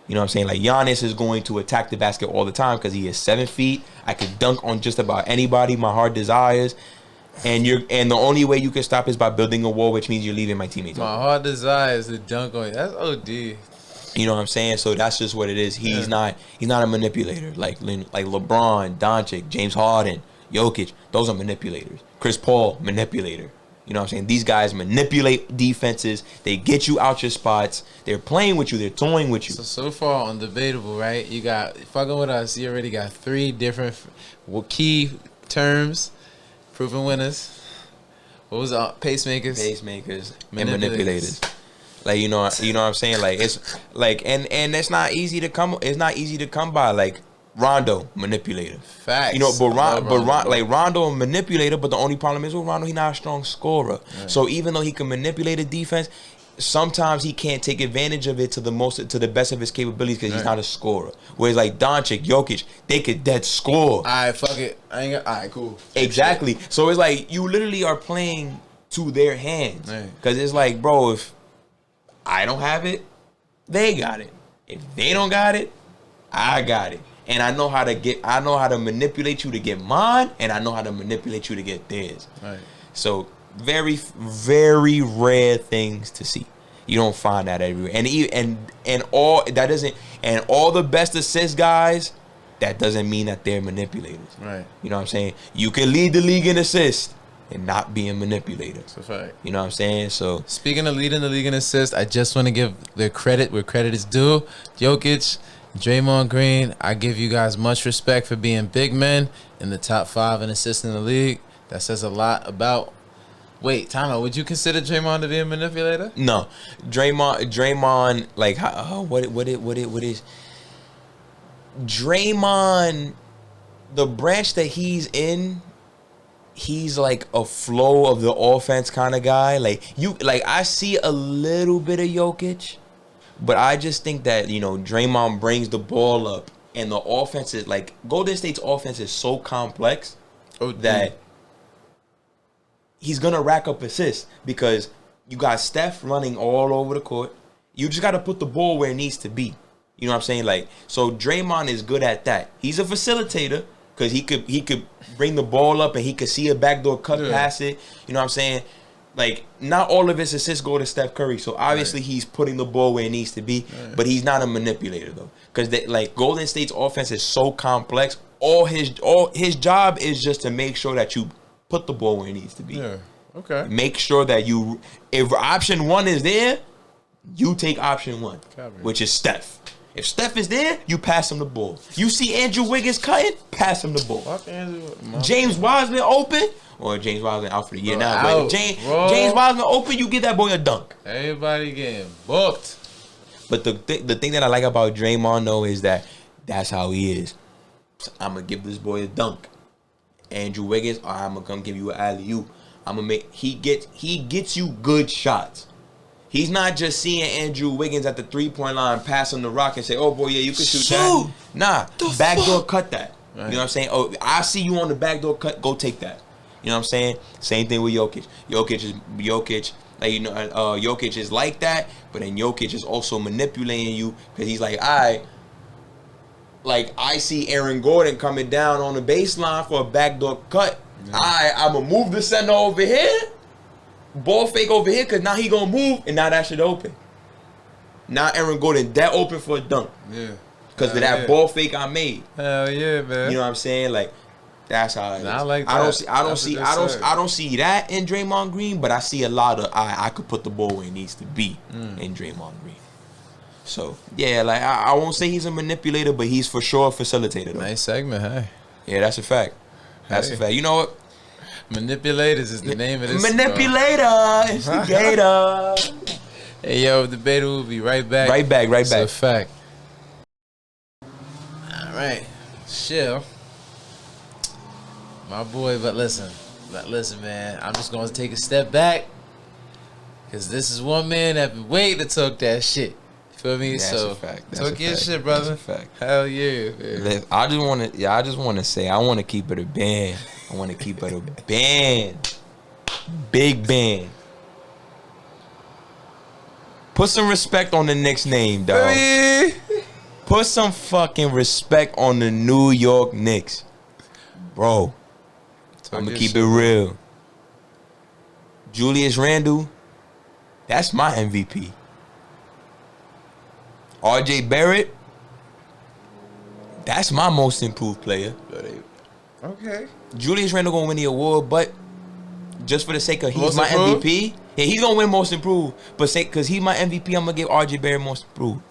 You know what I'm saying? Like Giannis is going to attack the basket all the time because he is 7 feet. I could dunk on just about anybody my heart desires. And the only way you can stop is by building a wall, which means you're leaving my teammates. My heart desires to dunk on you. That's OD. You know what I'm saying? So that's just what it is. He's not a manipulator like LeBron, Doncic, James Harden, Jokic. Those are manipulators. Chris Paul, manipulator. You You know what I'm saying? These guys manipulate defenses. They get you out your spots. They're playing with you. They're toying with you. So far on Debatable, right? You got, fucking with us, you already got 3 different key terms. Proven winners. What was it? Pacemakers and manipulators. Like, you know what I'm saying? Like, it's like, and it's not easy to come. It's not easy to come by. Like Rondo, manipulator. Facts. You know, like Rondo, a manipulator. But the only problem is with Rondo, he's not a strong scorer. Right. So even though he can manipulate a defense, sometimes he can't take advantage of it to the best of his capabilities because he's not a scorer. Whereas like Doncic, Jokic, they could dead score. All right, fuck it. All right, cool. Exactly. So it's like you literally are playing to their hands because it's like, bro, if I don't have it, they got it. If they don't got it, I got it. And I know how to manipulate you to get mine, and I know how to manipulate you to get theirs. Right. So very, very rare things to see. You don't find that everywhere. And all the best assist guys, that doesn't mean that they're manipulators. Right. You know what I'm saying? You can lead the league in assists and not be a manipulator. That's a fact. You know what I'm saying? So speaking of leading the league in assists, I just want to give their credit where credit is due. Jokic, Draymond Green, I give you guys much respect for being big men in the top 5 in assists in the league. That says a lot about. Wait, time out. Would you consider Draymond to be a manipulator? No, Draymond, like what is Draymond? The branch that he's in, he's like a flow of the offense kind of guy. Like I see a little bit of Jokic. But I just think that, you know, Draymond brings the ball up, and the offense is like Golden State's offense is so complex that he's gonna rack up assists because you got Steph running all over the court. You just got to put the ball where it needs to be. You know what I'm saying? Like, so Draymond is good at that. He's a facilitator because he could bring the ball up and he could see a backdoor cut past it. You know what I'm saying? Like, not all of his assists go to Steph Curry, so obviously he's putting the ball where it needs to be, but he's not a manipulator though, because like Golden State's offense is so complex. All his job is just to make sure that you put the ball where it needs to be. Yeah. Okay. Make sure that if option 1 is there, you take option 1, which is Steph. If Steph is there, you pass him the ball. You see Andrew Wiggins cutting, pass him the ball. James Wiseman open. Or James Wiseman out for the year now. But James Wiseman open, you get that boy a dunk. Everybody getting booked. But the thing that I like about Draymond though is that that's how he is. So I'm gonna give this boy a dunk. Andrew Wiggins, I'm gonna come give you an alley-oop. He gets you good shots. He's not just seeing Andrew Wiggins at the 3-point line, pass him the rock and say, "Oh boy, yeah, you can shoot that." Nah, backdoor cut that. Right. You know what I'm saying? Oh, I see you on the backdoor cut. Go take that. You know what I'm saying? Same thing with Jokic. Jokic. Like, you know, Jokic is like that, but then Jokic is also manipulating you because he's like, I see Aaron Gordon coming down on the baseline for a backdoor cut. Yeah. I'm gonna move the center over here, ball fake over here, because now he gonna move, and now that shit open. Now Aaron Gordon that open for a dunk. Yeah. Because of that ball fake I made. Hell yeah, man. You know what I'm saying? Like, that's how it is. I like that. I don't see that in Draymond Green, but I see a lot of I could put the ball where it needs to be in Draymond Green. So yeah, like I won't say he's a manipulator, but he's for sure a facilitator though. Nice segment, hey. Yeah, that's a fact. That's a fact. You know what? Manipulators is the name of this. Manipulator, instigator. Hey yo, Debatable will be right back. Right back. That's a fact. All right, chill. My boy, but listen, man. I'm just gonna take a step back, cause this is one man that been waiting to talk that shit. You feel me? That's a fact. Talk your shit, brother. That's a fact. Hell yeah, man. I just wanna say, I wanna keep it a band. I wanna keep it a band. Big band. Put some respect on the Knicks name, dog. Put some fucking respect on the New York Knicks, bro. I'm gonna keep it real. Julius Randle, that's my MVP. RJ Barrett, that's my most improved player. Okay. Julius Randle gonna win the award, but just for the sake of he's Most my improved? MVP. Yeah, he's gonna win most improved. But say because he's my MVP, I'm gonna give RJ Barrett most improved.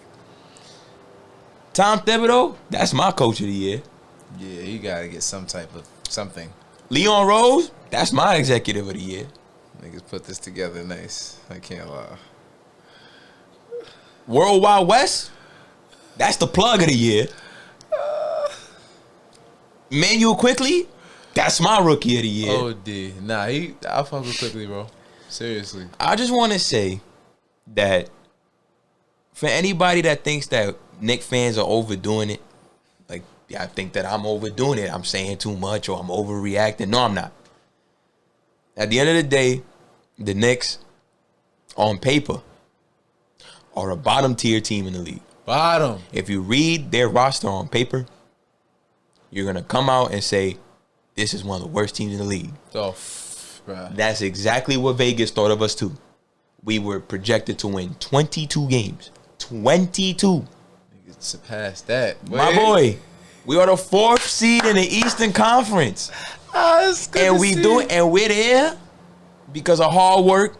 Tom Thibodeau, that's my coach of the year. Yeah, you gotta get some type of something. Leon Rose, that's my executive of the year. Niggas put this together nice. I can't lie. Worldwide West, that's the plug of the year. Manuel Quickly, that's my rookie of the year. OD. Nah, I'll fuck with Quickly, bro. Seriously. I just want to say that for anybody that thinks that Knicks fans are overdoing it, like, I think that I'm overdoing it. I'm saying too much or I'm overreacting. No, I'm not. At the end of the day, the Knicks, on paper, are a bottom tier team in the league. Bottom. If you read their roster on paper, you're going to come out and say, this is one of the worst teams in the league. Oh, bruh. That's exactly what Vegas thought of us too. We were projected to win 22 games. 22. Niggas surpassed that. My boy, we are the 4th seed in the Eastern Conference. It's good And to we see. do it, and we're there because of hard work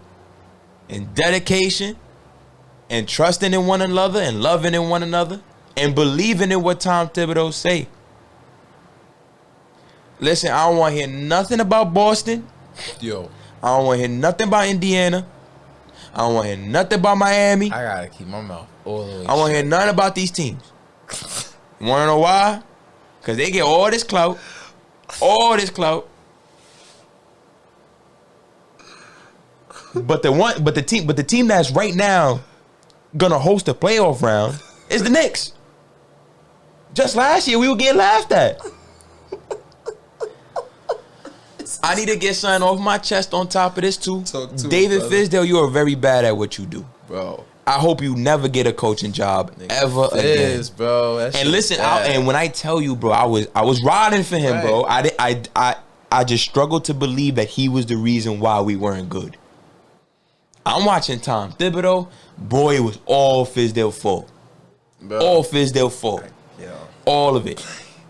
and dedication and trusting in one another and loving in one another and believing in what Tom Thibodeau say. Listen, I don't want to hear nothing about Boston. Yo, I don't want to hear nothing about Indiana. I don't want to hear nothing about Miami. I gotta keep my mouth all the way. I want to hear nothing about these teams. You want to know why? Because they get all this clout. All this clout. But the team that's right now gonna host a playoff round is the Knicks. Just last year we were getting laughed at. I need to get something off my chest on top of this too. Talk to David it, Fisdale, you are very bad at what you do. Bro. I hope you never get a coaching job ever again. Bro. That And shit listen, bad. and when I tell you, bro, I was riding for him, bro. I just struggled to believe that he was the reason why we weren't good. I'm watching Tom Thibodeau. Boy, it was all Fisdale fault. Bro. All Fisdale fault. Yo. All of it.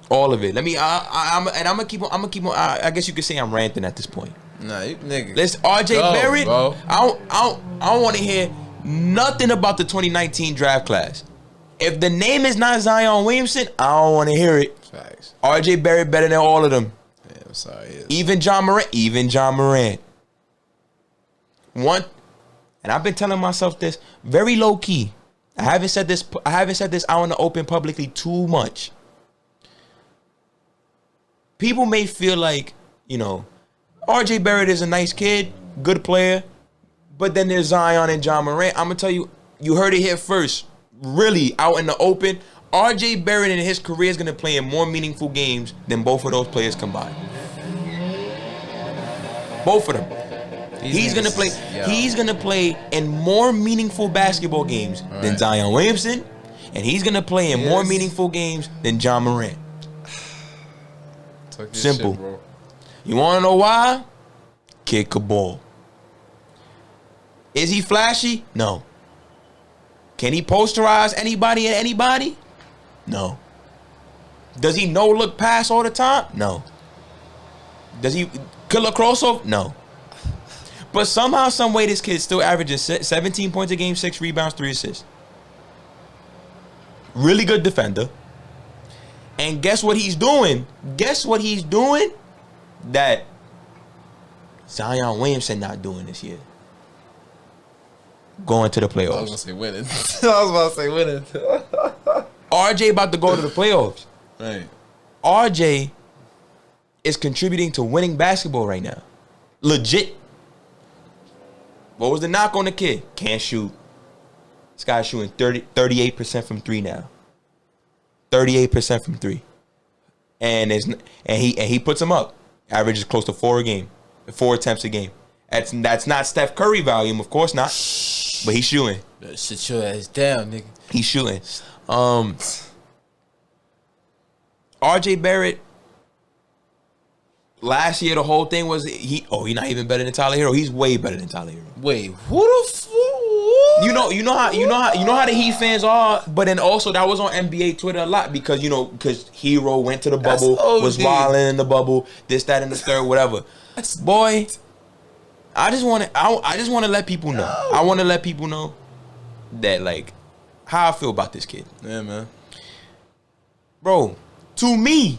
All of it. Let me. I'm gonna keep on. I guess you could say I'm ranting at this point. Nah, you nigga. Listen, RJ Go, Barrett. bro. I don't want to hear nothing about the 2019 draft class. If the name is not Zion Williamson, I don't want to hear it. Facts. RJ Barrett better than all of them. Yeah, I'm sorry. Even John Morant. One, and I've been telling myself this very low key. I haven't said this out in the open publicly too much. People may feel like, RJ Barrett is a nice kid, good player, but then there's Zion and John Morant. I'm gonna tell you, you heard it here first. Really, out in the open, RJ Barrett in his career is gonna play in more meaningful games than both of those players combined. Both of them. He's gonna play. Yo. He's gonna play in more meaningful basketball games than Zion Williamson, and he's gonna play in more meaningful games than John Morant. Talk your Simple. shit, bro. You wanna know why? Kid could ball. Is he flashy? No. Can he posterize anybody and anybody? No. Does he look pass all the time? No. Does he kill a crossover? No. But somehow, some way, this kid still averages 17 points a game, 6 rebounds, 3 assists. Really good defender. And guess what he's doing? That Zion Williamson not doing this year. Going to the I was playoffs. gonna say winning. I was about to say winning. RJ about to go to the playoffs. Right. RJ is contributing to winning basketball right now. Legit. What was the knock on the kid? Can't shoot. This guy's shooting 38% from 3 now. 38% from 3. And he puts him up. Averages close to 4 a game. 4 attempts a game. That's not Steph Curry volume, of course not. But he's shooting. Sit your ass down, nigga. He's shooting. RJ Barrett, last year the whole thing was he's not even better than Tyler Hero. He's way better than Tyler Hero. Wait, who the fuck? You know how the Heat fans are, but then also that was on NBA Twitter a lot because Hero went to the bubble, was wilding in the bubble, this, that, and the third, whatever. Boy, I just want to let people know. No. I want to let people know that, like, how I feel about this kid. Yeah, man. Bro, to me,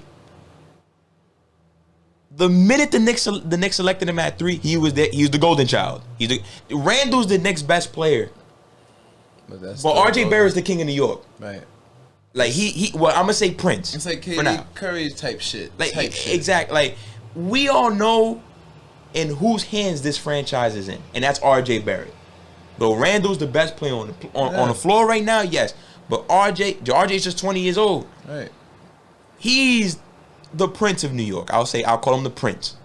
the minute the Knicks selected him at 3, he was the golden child. Randall's the next best player. But RJ Barrett's the king of New York. Right. Like well, I'm gonna say Prince. It's like KD Curry type shit. Like exactly. Like, we all know in whose hands this franchise is in, and that's RJ Barrett. Though Randall's the best player on the floor right now, yes. But RJ's just 20 years old. Right. He's the Prince of New York. I'll call him the Prince,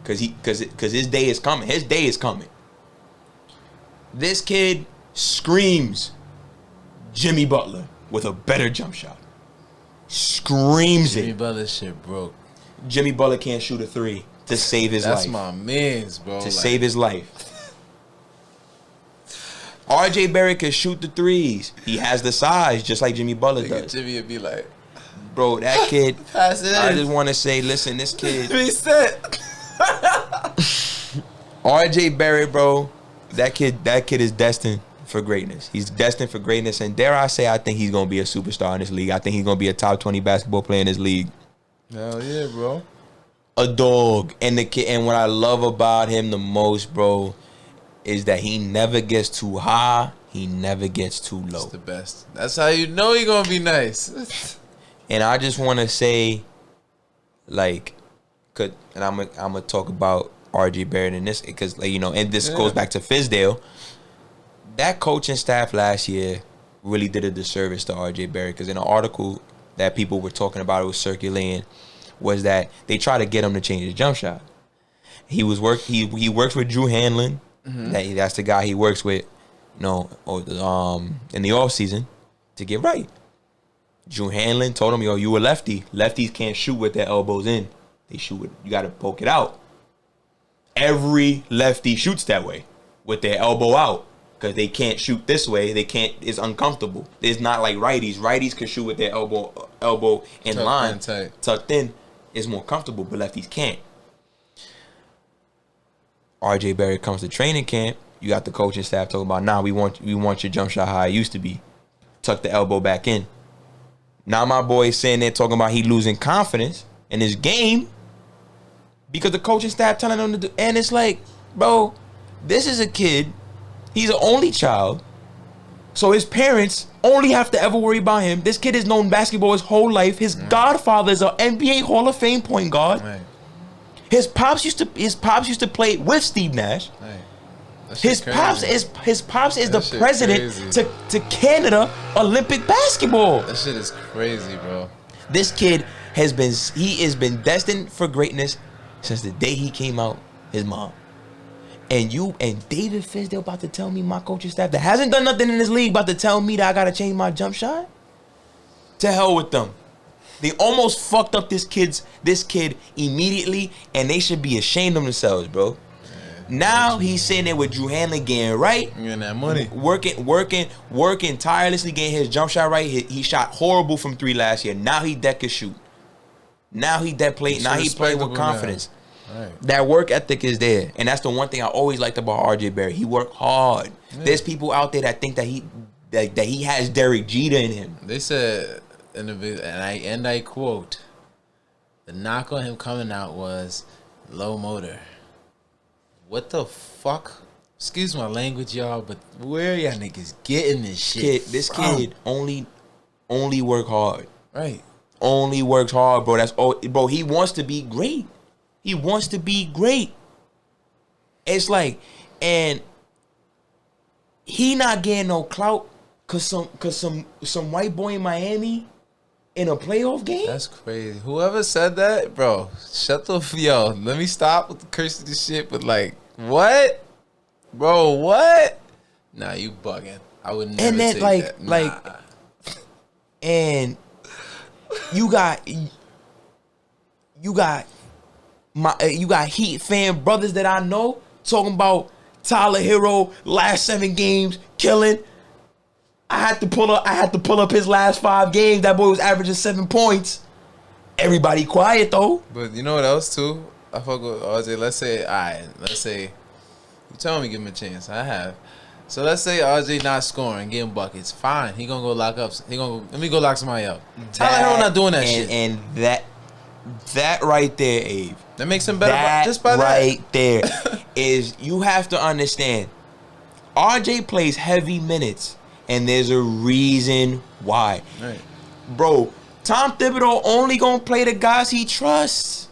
cause his day is coming. His day is coming. This kid screams Jimmy Butler with a better jump shot. Screams Jimmy Butler shit broke. Jimmy Butler can't shoot a 3 to save his life. That's my man's, bro. To save his life. RJ Barrett can shoot the 3s. He has the size, just like Jimmy Butler does. Jimmy would be like, bro, that kid. Pass it I in. just want to say, listen, this kid. Reset. RJ Barrett, bro, that kid is destined for greatness. He's destined for greatness, and dare I say, I think he's gonna be a superstar in this league. I think he's gonna be a top 20 basketball player in this league. Hell yeah, bro. A dog. And the kid, and what I love about him the most, bro, is that he never gets too high. He never gets too low. That's the best. That's how you know he's gonna be nice. And I just want to say, like, and I'm gonna talk about RJ Barrett in this, because, like, you know, and this goes back to Fizdale. That coaching staff last year really did a disservice to RJ Barrett, because in an article that people were talking about, it was circulating, was that they tried to get him to change his jump shot. He works with Drew Hanlon. Mm-hmm. That's the guy he works with, you know, in the off season to get right. Drew Hanlon told him, yo, you a lefty. Lefties can't shoot with their elbows in. They shoot with, you got to poke it out. Every lefty shoots that way, with their elbow out, because they can't shoot this way. They can't. It's uncomfortable. It's not like righties. Righties can shoot with their elbow in line, tucked in. It's more comfortable, but lefties can't. RJ Barrett comes to training camp. You got the coaching staff talking about, nah, we want your jump shot how it used to be. Tuck the elbow back in. Now my boy's saying they're talking about he losing confidence in his game because the coaching staff telling him to do. And it's like, bro, this is a kid. He's an only child. So his parents only have to ever worry about him. This kid has known basketball his whole life. His godfather is an NBA Hall of Fame point guard. Right. His pops used to play with Steve Nash. Right. His pops is the president to Canada Olympic basketball. That shit is crazy, bro. This kid has been destined for greatness since the day he came out his mom. And you and David Fizdale about to tell me, my coaching staff that hasn't done nothing in this league, about to tell me that I gotta change my jump shot? To hell with them. They almost fucked up this kid immediately, and they should be ashamed of themselves, bro. Now he's sitting there with Drew Hanlon getting right. Getting that money. Working tirelessly, getting his jump shot right. He shot horrible from 3 last year. Now he deck can shoot. Now he playing with confidence. Right. That work ethic is there. And that's the one thing I always liked about RJ Barrett. He worked hard. Yeah. There's people out there that think that he has Derek Jeter in him. They said, and I quote, the knock on him coming out was low motor. What the fuck? Excuse my language, y'all, but where y'all niggas getting this shit? This kid only work hard. Right. Only works hard, bro. That's all, bro. He wants to be great. He wants to be great. It's like, and he not getting no clout cause some white boy in Miami in a playoff game. That's crazy. Whoever said that, bro, shut the let me stop with the cursing this shit. But like, what, bro? What? Nah, you bugging. I would never. And then take that. And you got Heat fan brothers that I know talking about Tyler Hero last 7 games killing. I had to pull up his last 5 games. That boy was averaging 7 points. Everybody quiet though. But you know what else too? I fuck with RJ. Let's say You told me give him a chance. I have. So let's say RJ not scoring, getting buckets. Fine. He gonna go lock up. Let me go lock somebody up. Tyler Hero not doing that shit. And that right there, Abe. That makes him better just by right there is you have to understand. RJ plays heavy minutes, and there's a reason why. Right. Bro, Tom Thibodeau only gonna play the guys he trusts.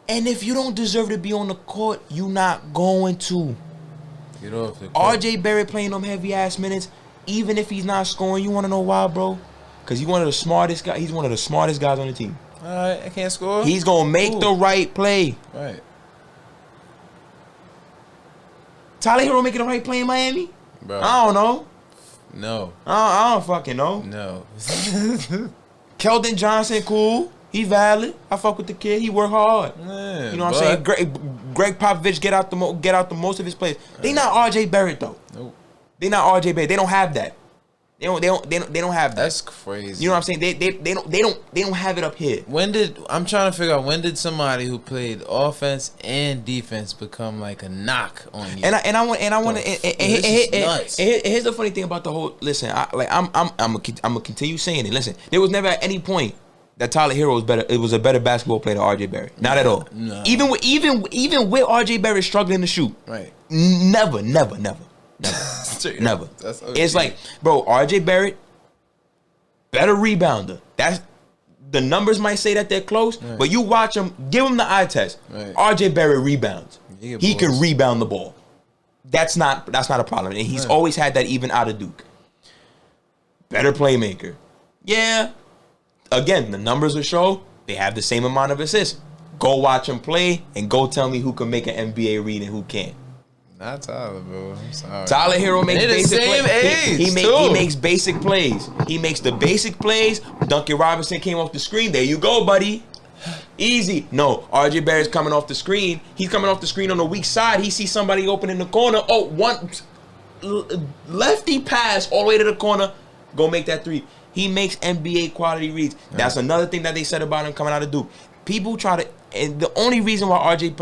And if you don't deserve to be on the court, you not going to. Get off the court. RJ Barrett playing them heavy ass minutes, even if he's not scoring, you wanna know why, bro? Because he's one of the smartest guys. He's one of the smartest guys on the team. All right, I can't score. He's gonna make the right play. Right. Tyler Hero making the right play in Miami? Bro. I don't know. No. I don't fucking know. No. Keldon Johnson, cool. He valid. I fuck with the kid. He work hard. Man, you know what I'm saying? Greg Popovich get out the most of his plays. They not RJ Barrett though. Nope. They not RJ Barrett. They don't have that. They don't have that. That's crazy. You know what I'm saying? They don't have it up here. I'm trying to figure out when did somebody who played offense and defense become like a knock on you? And I want to. Nuts. Here's the funny thing about the whole. Listen, I'm gonna continue saying it. Listen, there was never at any point that Tyler Hero was better. It was a better basketball player than RJ Barrett. Not at all. No. Even with RJ Barrett struggling to shoot. Right. Never. Never. That's okay. It's like, bro, RJ Barrett, better rebounder. That's the numbers might say that they're close, right. but you watch him, give him the eye test. Right. RJ Barrett rebounds. He can balls. rebound the ball. That's not a problem. And he's always had that even out of Duke. Better playmaker. Yeah. Again, the numbers will show they have the same amount of assists. Go watch him play and go tell me who can make an NBA read and who can't. Not Tyler, bro. I'm sorry. Tyler Hero makes They the basic same plays. age, He makes basic plays. He makes the basic plays. Duncan Robinson came off the screen. There you go, buddy. Easy. No, RJ Barrett's coming off the screen. He's coming off the screen on the weak side. He sees somebody open in the corner. Oh, one lefty pass all the way to the corner. Go make that three. He makes NBA quality reads. That's another thing that they said about him coming out of Duke. People try to, and the only reason why RJ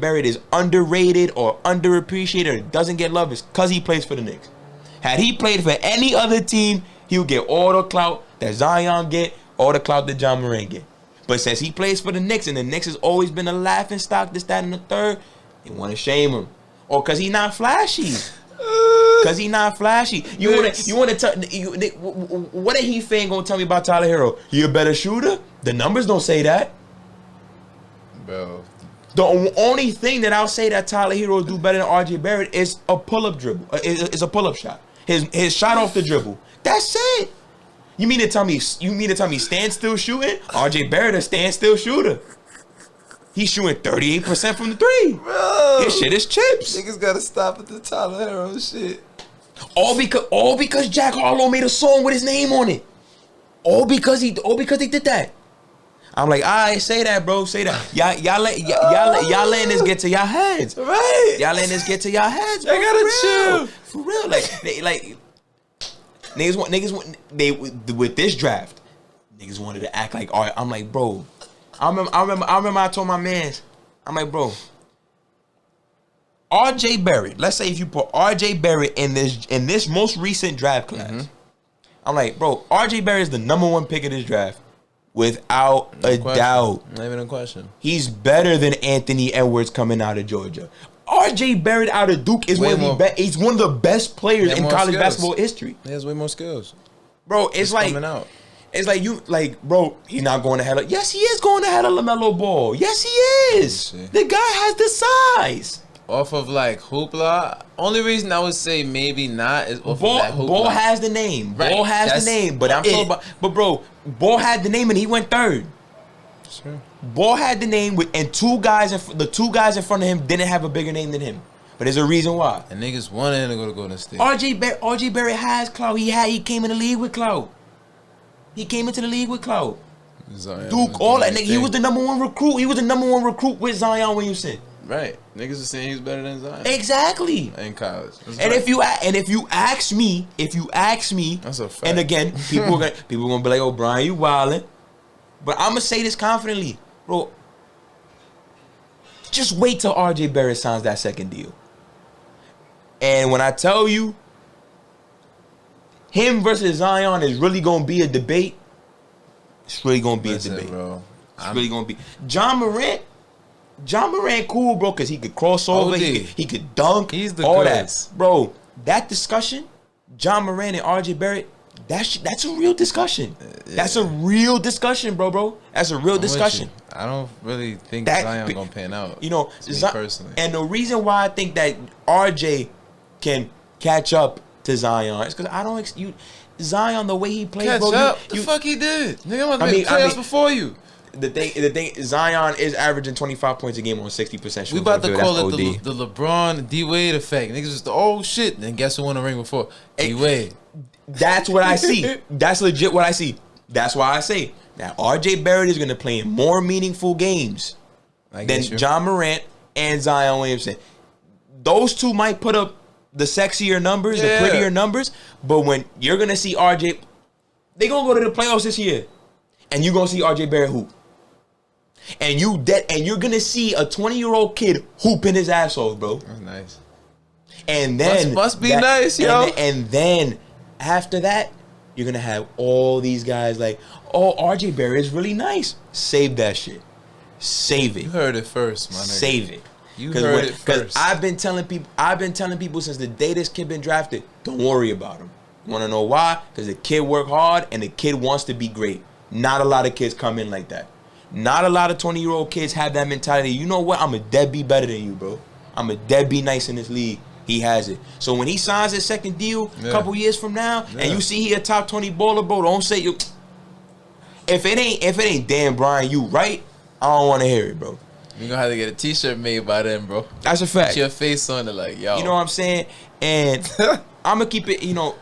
Barrett is underrated or underappreciated or doesn't get love is because he plays for the Knicks. Had he played for any other team, he would get all the clout that Zion get, all the clout that John Moran get. But since he plays for the Knicks, and the Knicks has always been a laughing stock, this, that, and the third, they want to shame him. Or because he's not flashy. Because he's not flashy. What a he fan gonna tell me about Tyler Hero? He a better shooter? The numbers don't say that. Bro. The only thing that I'll say that Tyler Hero do better than RJ Barrett is a pull-up dribble. Is a pull-up shot. His shot off the dribble. That's it. You mean to tell me standstill shooting? RJ Barrett a standstill shooter. He's shooting 38% from the three. Bro. His shit is chips. Niggas gotta stop at the Tyler Hero shit. All because Jack Harlow made a song with his name on it. All because he did that. I'm like, alright, say that, bro. Say that. Y'all letting this get to y'all heads. Right. Y'all letting this get to y'all heads. Bro, I gotta chill. For real. Niggas with this draft, niggas wanted to act like, all right, I'm like, bro. I remember I told my mans, I'm like, bro, RJ Barrett, let's say if you put RJ Barrett in this most recent draft class, I'm like, bro, RJ Barrett is the #1 pick of this draft without a doubt. Not even a question. He's better than Anthony Edwards coming out of Georgia. RJ Barrett out of Duke is he's one of the best players in college basketball history. He has way more skills. Bro, it's like coming out. It's like, bro, he's not going to hell. Yes, he is going to hell of LaMelo Ball. Yes, he is. The guy has the size. Off of like hoopla. Only reason I would say maybe not is off Ball, of that hoopla. Ball has the name. Right. Ball has the name. But I'm talking about. But bro, Ball had the name and he went third. Sure. Ball had the name and the two guys in front of him didn't have a bigger name than him. But there's a reason why. And niggas wanted him to go to Golden State. RJ Barrett has clout. He came in the league with clout. Duke, all that nigga. He was the #1 recruit. He was the #1 recruit with Zion Williamson. Right. Niggas are saying he's better than Zion. Exactly. In college. And if you ask me, that's a fact. and again, people are gonna be like, "Oh, Brian, you wildin'," but I'm gonna say this confidently, bro. Just wait till RJ Barrett signs that second deal. And when I tell you, him versus Zion is really gonna be a debate. It's really gonna be a debate, bro. It's really gonna be. John Morant, cool, bro, because he could cross over, he could dunk, he's the all goods. that, bro. That discussion, John Morant and RJ Barrett, that's a real discussion. Yeah. That's a real discussion, bro. That's a real discussion. I don't really think Zion gonna pan out. You know, personally. And the reason why I think that RJ can catch up to Zion is because I don't Zion, the way he plays, catch bro. Up? The fuck he did? Nigga, I'm gonna playoffs before you. The thing, Zion is averaging 25 points a game on 60%. We about to call it the LeBron D Wade effect. Niggas just shit. Then guess who won the ring before? D Wade. That's what I see. That's legit what I see. That's why I say that RJ Barrett is gonna play in more meaningful games than John Morant and Zion Williamson. Those two might put up the sexier numbers, the prettier numbers, but when you're gonna see RJ, they gonna go to the playoffs this year, and you're gonna see RJ Barrett hoop, and you're gonna see a 20-year-old kid hooping his ass off, bro. That's nice. And then must be nice, yo. And then after that, you're gonna have all these guys like, oh, RJ Barrett is really nice. Save that shit. Save it. You heard it first, my nigga. Save it. You heard it first. Because I've been telling people since the day this kid been drafted, don't worry about him. Want to know why? Because the kid work hard and the kid wants to be great. Not a lot of kids come in like that. Not a lot of 20-year-old kids have that mentality. You know what? I'm a deadbeat better than you, bro. I'm a deadbeat nice in this league. He has it. So when he signs his second deal a couple years from now, and you see he a top 20 baller, bro, don't say you. If it ain't Dan Bryan, you right? I don't want to hear it, bro. You're gonna have to get a t-shirt made by then, bro. That's a fact. Put your face on it, like, yo. You know what I'm saying? And I'm gonna keep it. You know,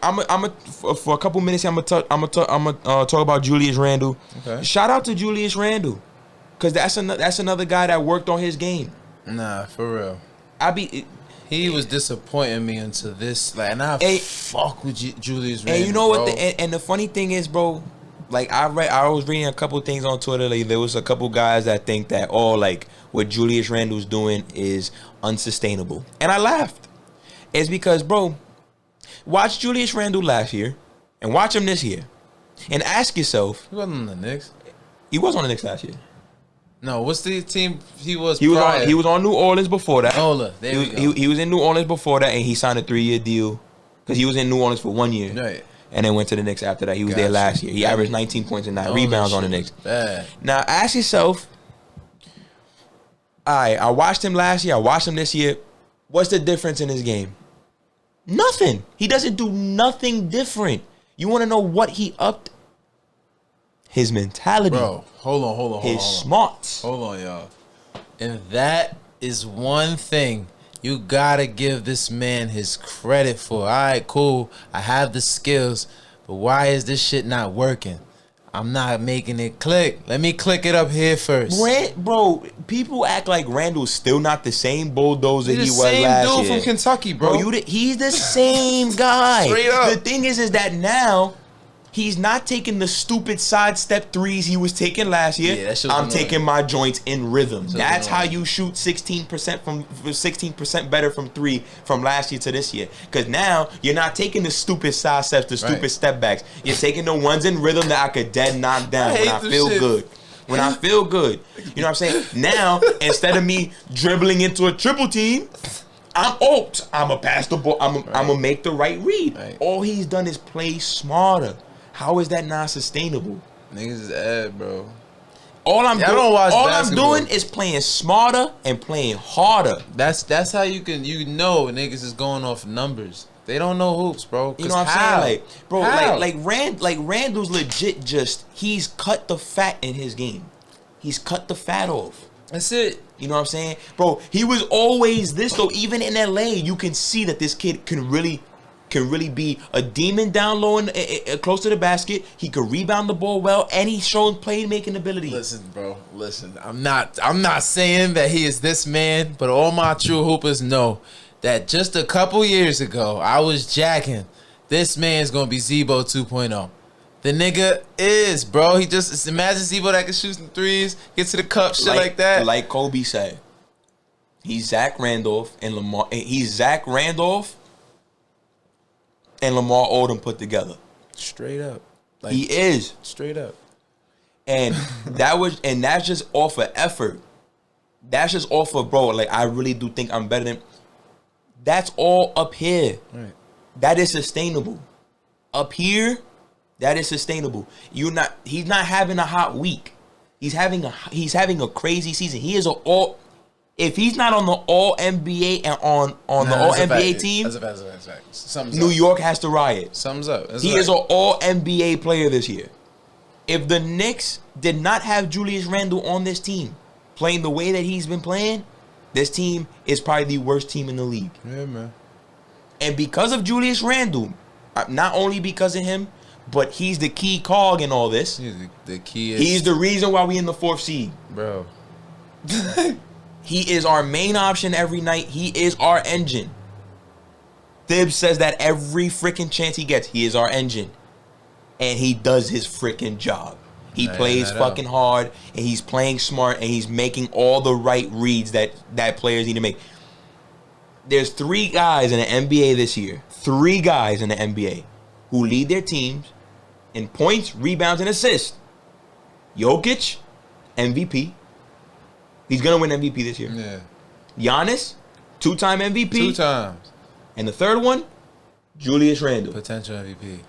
for a couple minutes. I'm gonna talk about Julius Randle. Okay. Shout out to Julius Randle, cause that's another guy that worked on his game. Nah, for real. He was disappointing me into this. Like, and fuck with Julius Randle. And you know what? Bro. And the funny thing is, bro. Like I was reading a couple things on Twitter. Like there was a couple guys that think that like what Julius Randle's doing is unsustainable, and I laughed. It's because, bro, watch Julius Randle last year, and watch him this year, and ask yourself. He wasn't on the Knicks. He was on the Knicks last year. No, what's the team he was? He was on New Orleans before that. He was in New Orleans before that, and he signed a 3-year deal because he was in New Orleans for 1 year. Right. And then went to the Knicks after that. He was there last year. He averaged 19 points and 9 rebounds on the Knicks. Bad. Now, ask yourself, all right, I watched him last year. I watched him this year. What's the difference in his game? Nothing. He doesn't do nothing different. You want to know what he upped? His mentality. Bro, hold on. His smarts. Hold on, y'all. And that is one thing you gotta give this man his credit for. All right, cool. I have the skills, but why is this shit not working? I'm not making it click. Let me click it up here first. Bro, people act like Randle's still not the same bulldozer he was last year. The same dude from Kentucky, bro. He's the same guy. Straight up. The thing is that now he's not taking the stupid sidestep threes he was taking last year. Yeah, that shit was I'm annoying. taking my joints in rhythm. That's how annoying. you shoot 16% better from three from last year to this year. Because now you're not taking the stupid sidesteps, the stupid step backs. You're taking the ones in rhythm that I could dead knock down when I feel good. When I feel good. You know what I'm saying? Now, instead of me dribbling into a triple team, I'm gonna pass the ball. I'm gonna make the right read. Right. All he's done is play smarter. How is that not sustainable? Niggas is ad, bro. All I'm basketball. doing is playing smarter and playing harder. That's how you know niggas is going off numbers. They don't know hoops, bro. You know what I'm saying? Like, bro, like Randle's legit he's cut the fat in his game. He's cut the fat off. That's it. You know what I'm saying? Bro, he was always this though. Even in LA, you can see that this kid can really be a demon down low and close to the basket. He could rebound the ball well, and he shows playmaking ability. Listen, bro. I'm not saying that he is this man, but all my true hoopers know that just a couple years ago, I was jacking. This man's gonna be Zebo 2.0. The nigga is, bro. He just imagine Zebo that can shoot some threes, get to the cup, shit like that. Like Kobe said, he's Zach Randolph and Lamar. He's Zach Randolph and Lamar Odom put together. Straight up. Like, He is. straight up. And that's just off of effort. That's just off of, bro, like, I really do think I'm better than. That's all up here. Right. That is sustainable. Up here, that is sustainable. He's not having a hot week. He's having a crazy season. He is if he's not on the All NBA and on the All NBA team, That's a fact. Sums New up. York has to riot. Sums up. That's He right. is an All NBA player this year. If the Knicks did not have Julius Randle on this team, playing the way that he's been playing, this team is probably the worst team in the league. Yeah, man. And because of Julius Randle, not only because of him, but he's the key cog in all this. The key is... He's the reason why we in the 4th seed. Bro. He is our main option every night. He is our engine. Thibs says that every freaking chance he gets. He is our engine. And he does his freaking job. He plays fucking hard, and he's playing smart, and he's making all the right reads that players need to make. There's 3 guys in the NBA this year. 3 guys in the NBA who lead their teams in points, rebounds, and assists. Jokic, MVP. He's going to win MVP this year. Yeah. Giannis, 2-time MVP. 2 times. And the third one, Julius Randle. Potential MVP.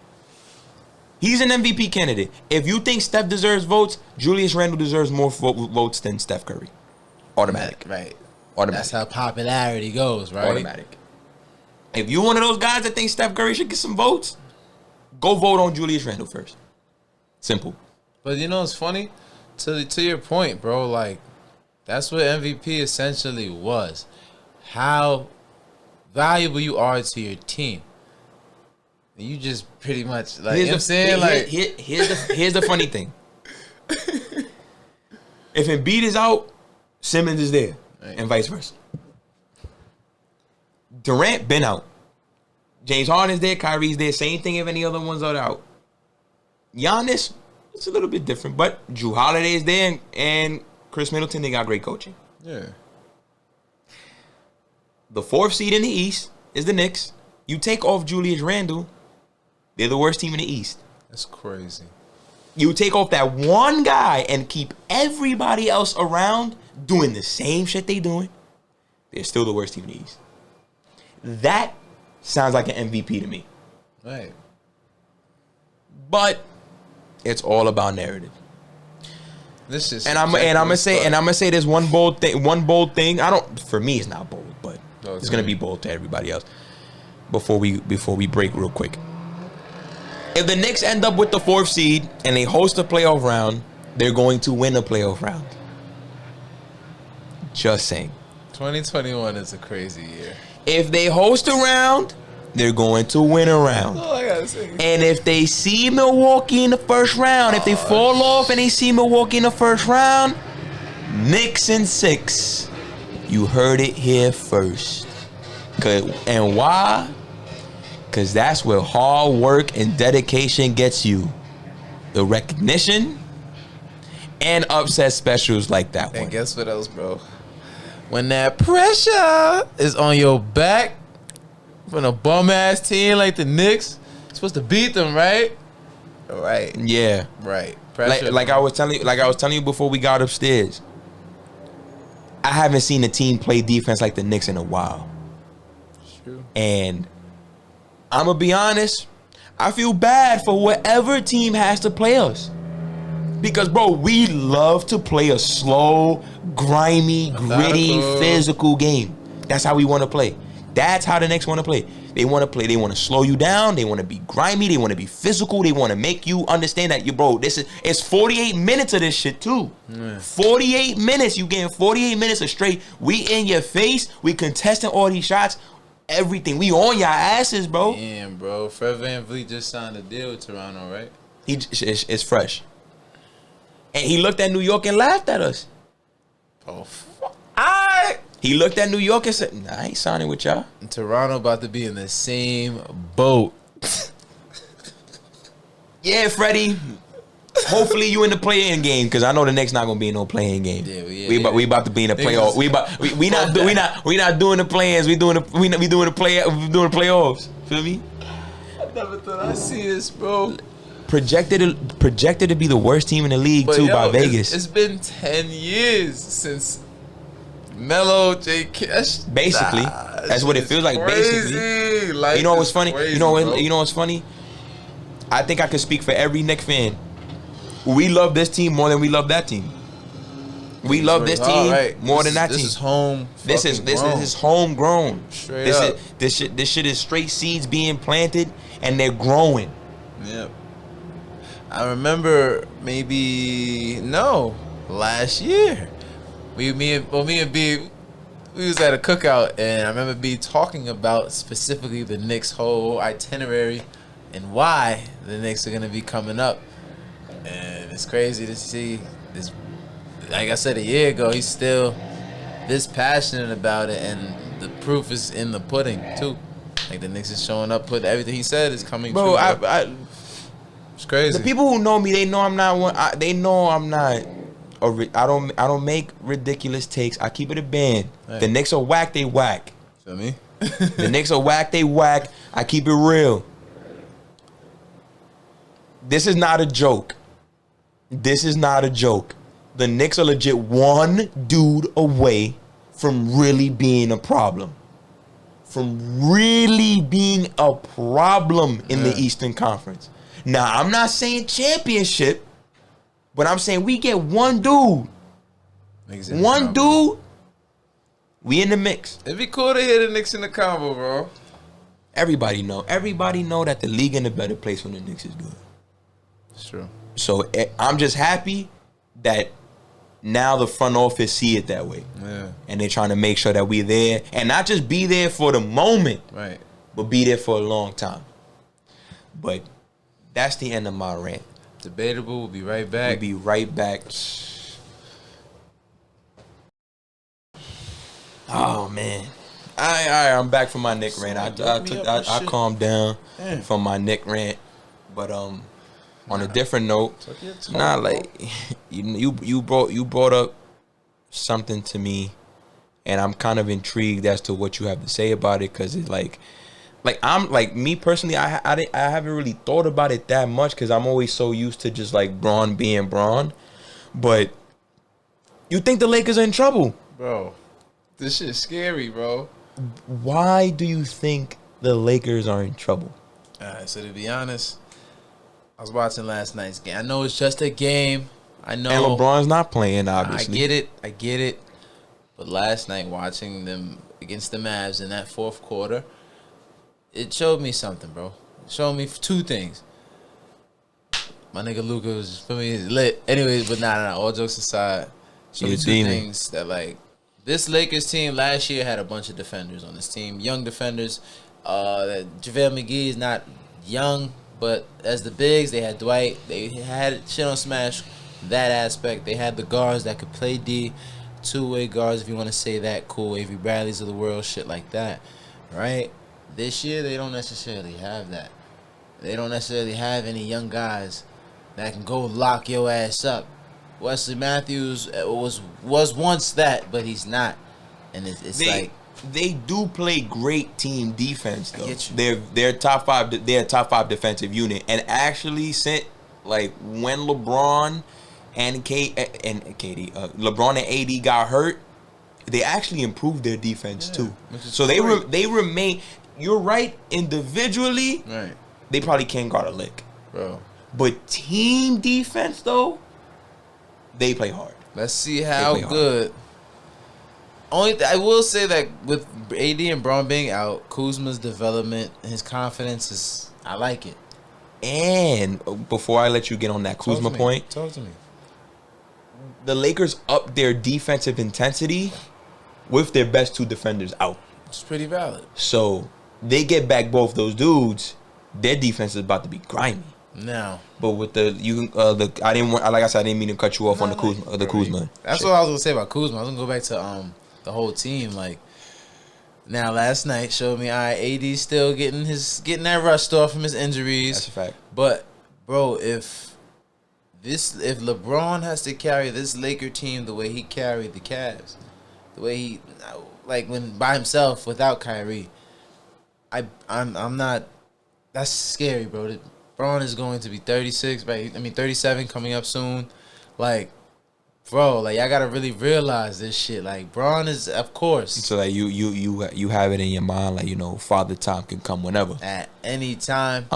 He's an MVP candidate. If you think Steph deserves votes, Julius Randle deserves more votes than Steph Curry. Automatic. Right. Automatic. That's how popularity goes, right? Automatic. If you're one of those guys that think Steph Curry should get some votes, go vote on Julius Randle first. Simple. But you know what's funny? To your point, bro, like, that's what MVP essentially was. How valuable you are to your team. You just pretty much, like, you know what I'm saying? Here's the funny thing. If Embiid is out, Simmons is there, right, and vice versa. Durant been out. James Harden's there, Kyrie's there. Same thing if any other ones are out. Giannis, it's a little bit different, but Drew Holiday's there, and Chris Middleton, they got great coaching. Yeah. The 4th seed in the East is the Knicks. You take off Julius Randle, they're the worst team in the East. That's crazy. You take off that one guy and keep everybody else around doing the same shit they doing, they're still the worst team in the East. That sounds like an MVP to me. Right. But it's all about narrative. This is And I'm gonna say there's one bold thing. For me it's not bold, but it's gonna be bold to everybody else. Before we break real quick. If the Knicks end up with the 4th seed and they host a playoff round, they're going to win a playoff round. Just saying. 2021 is a crazy year. If they host a round, they're going to win a round. All I gotta say. And if they see Milwaukee in the first round, if they fall off and they see Milwaukee in the first round, Knicks in 6. You heard it here first. And why? Because that's where hard work and dedication gets you. The recognition and upset specials like that one. And guess what else, bro? When that pressure is on your back from a bum-ass team like the Knicks, you're supposed to beat them, right? Right. Yeah. Right. Pressure. Like I was telling you before we got upstairs. I haven't seen a team play defense like the Knicks in a while. True. And I'm going to be honest, I feel bad for whatever team has to play us. Because, bro, we love to play a slow, grimy, gritty, physical game. That's how we want to play. That's how the Knicks want to play. They want to play. They want to slow you down. They want to be grimy. They want to be physical. They want to make you understand that, it's 48 minutes of this shit, too. 48 minutes. You getting 48 minutes of straight. We in your face. We contesting all these shots. Everything. We on your asses, bro. Damn, bro. Fred VanVleet just signed a deal with Toronto, right? It's fresh. And he looked at New York and laughed at us. Oh, He looked at New York and said, "Nah, I ain't signing with y'all." Toronto about to be in the same boat. Yeah, Freddie. Hopefully you in the play-in game, because I know the Knicks not gonna be in no play-in game. Yeah, we about to be in the playoff. We not doing the play-ins. We doing the playoffs. Feel me? never thought I'd see this, bro. Projected to be the worst team in the league But too yo, by Vegas. It's been 10 years since Melo, J.K. Basically, that's what it feels like. Crazy. Basically, Life you know what's is funny? crazy, you know what's funny? I think I could speak for every Knicks fan. We love this team more than we love that team. We love this team more than that team. This is home. This is homegrown. Straight up. This shit is straight seeds being planted and they're growing. Yep. I remember last year. Me and B, we was at a cookout, and I remember B talking about specifically the Knicks' whole itinerary and why the Knicks are gonna be coming up. And it's crazy to see this. Like I said a year ago, he's still this passionate about it, and the proof is in the pudding too. Like the Knicks is showing up, put everything he said is coming true. Bro, it's crazy. The people who know me, they know I'm not one. They know I'm not. I don't make ridiculous takes. I keep it a band. Hey. The Knicks are whack. They whack. Feel me? The Knicks are whack. They whack. I keep it real. This is not a joke. This is not a joke. The Knicks are legit one dude away from really being a problem. From really being a problem in the Eastern Conference. Now, I'm not saying championship, but I'm saying we get one dude. One dude, we in the mix. It'd be cool to hear the Knicks in the combo, bro. Everybody know that the league in a better place when the Knicks is good. It's true. So I'm just happy that now the front office see it that way. Yeah. And they're trying to make sure that we're there. And not just be there for the moment. Right. But be there for a long time. But that's the end of my rant. Debatable. We'll be right back. We'll be right back. Oh, man. I'm back from my Knick rant. I calmed down from my Knick rant. But on a different note, you brought up something to me, and I'm kind of intrigued as to what you have to say about it, because it's like I'm like, me personally, I haven't really thought about it that much, because I'm always so used to just like Braun being Braun. But you think the Lakers are in trouble, bro? This shit's scary, bro. Why do you think the Lakers are in trouble? Alright, so to be honest, I was watching last night's game. I know it's just a game. I know. And LeBron's not playing, obviously. I get it. But last night, watching them against the Mavs in that fourth quarter, it showed me something, bro. It showed me two things. My nigga Luka was, for me, lit. Anyways, but nah. All jokes aside, showed me two things that, like, this Lakers team last year had a bunch of defenders on this team. Young defenders. JaVale McGee is not young, but as the bigs, they had Dwight. They had shit on smash that aspect. They had the guards that could play D, two-way guards, if you want to say that. Cool, Avery Bradley's of the world, shit like that, right? This year, they don't necessarily have that. They don't necessarily have any young guys that can go lock your ass up. Wesley Matthews was once that, but he's not, and it's like. They do play great team defense though. They're top five. They're a top five defensive unit. And actually, when LeBron and KD, LeBron and AD got hurt, they actually improved their defense too. So they remain. You're right. Individually, right, they probably can't guard a lick, bro. But team defense though, they play hard. Let's see how good. I will say that with AD and Braun being out, Kuzma's development, his confidence is, I like it. And before I let you get on that Kuzma point, talk to me. The Lakers upped their defensive intensity with their best two defenders out. It's pretty valid. So they get back both those dudes, their defense is about to be grimy. Now, but with I didn't mean to cut you off on the Kuzma. That's what I was gonna say about Kuzma. I was gonna go back to the whole team. Like, now last night showed me AD still getting that rust off from his injuries. That's a fact. But bro, if LeBron has to carry this Laker team the way he carried the Cavs, the way he when by himself without Kyrie, I'm not That's scary, bro. Braun is going to be 36, right? 37 coming up soon. Like, bro, like, y'all gotta really realize this shit. Like, Braun is, of course. So, like, you have it in your mind, like, Father Time can come whenever. At any time.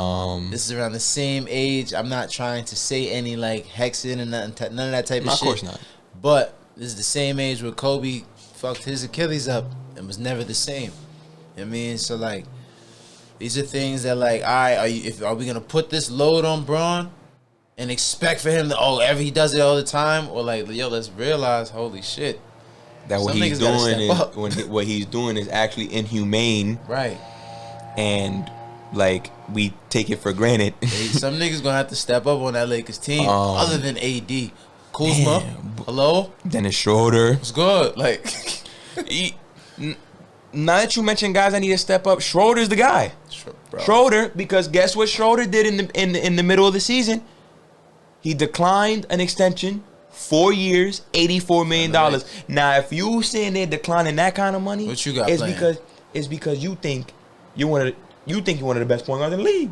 This is around the same age. I'm not trying to say any, like, hexing and none of that type of shit. Of course not. But this is the same age where Kobe fucked his Achilles up and was never the same. You know what I mean? So, like, these are things that, like, all right, are we gonna put this load on Braun and expect for him to he does it all the time, or like, yo, let's realize, holy shit, that what he's doing is actually inhumane, right? And like, we take it for granted. Some niggas gonna have to step up on that Lakers team, other than AD, Kuzma, hello, Dennis Schroeder, it's good, like. Now that you mention guys I need to step up, Schroeder's the guy. Schroeder, because guess what Schroeder did in the middle of the season? He declined an extension, 4 years, $84 million. Right. Now, if you saying they're declining that kind of money, what you got it's because you think you're one of the best point guards in the league.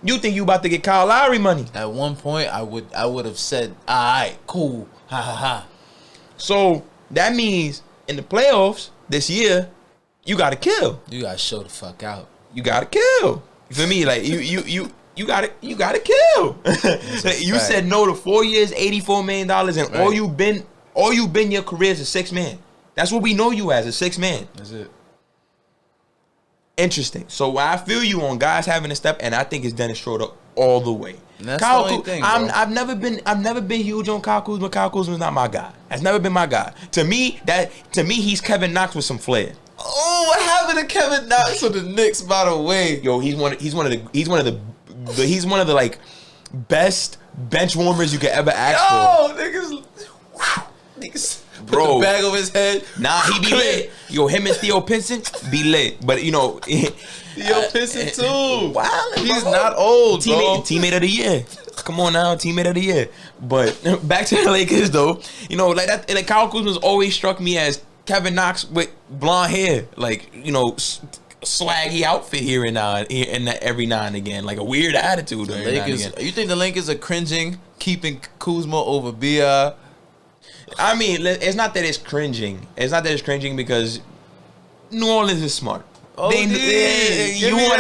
You think you about to get Kyle Lowry money. At one point, I would have said, all right, cool, ha ha ha. So that means in the playoffs this year, you gotta kill. You gotta show the fuck out. You gotta kill. You feel me? Like you gotta kill. You said no to 4 years, $84 million, and right. all you been your career is a 6 man. That's what we know you as, a 6 man. That's it. Interesting. So I feel you on guys having to step, and I think it's Dennis Schroeder all the way. That's Kyle, the only thing, bro. I've never been huge on Kyle Kuzma. Kyle Kuzma's not my guy. That's never been my guy. To me, he's Kevin Knox with some flair. Oh, what happened to Kevin Knox with the Knicks? By the way, yo, he's one of the like best bench warmers you could ever ask for. Niggas. Bro, put the bag over his head. Nah, he be lit. Yo, him and Theo Pinson be lit. But Theo Pinson too. Wow, he's not old, bro. Teammate of the year. Come on now, teammate of the year. But back to the Lakers though. Like that. Like Kyle Kuzma's always struck me as Kevin Knox with blonde hair. Like swaggy outfit here and every now and again. Like a weird attitude. The Lakers. You think the Lakers are cringing keeping Kuzma over Bia? I mean, it's not that it's cringing. It's not that it's cringing because New Orleans is smart. Oh, you want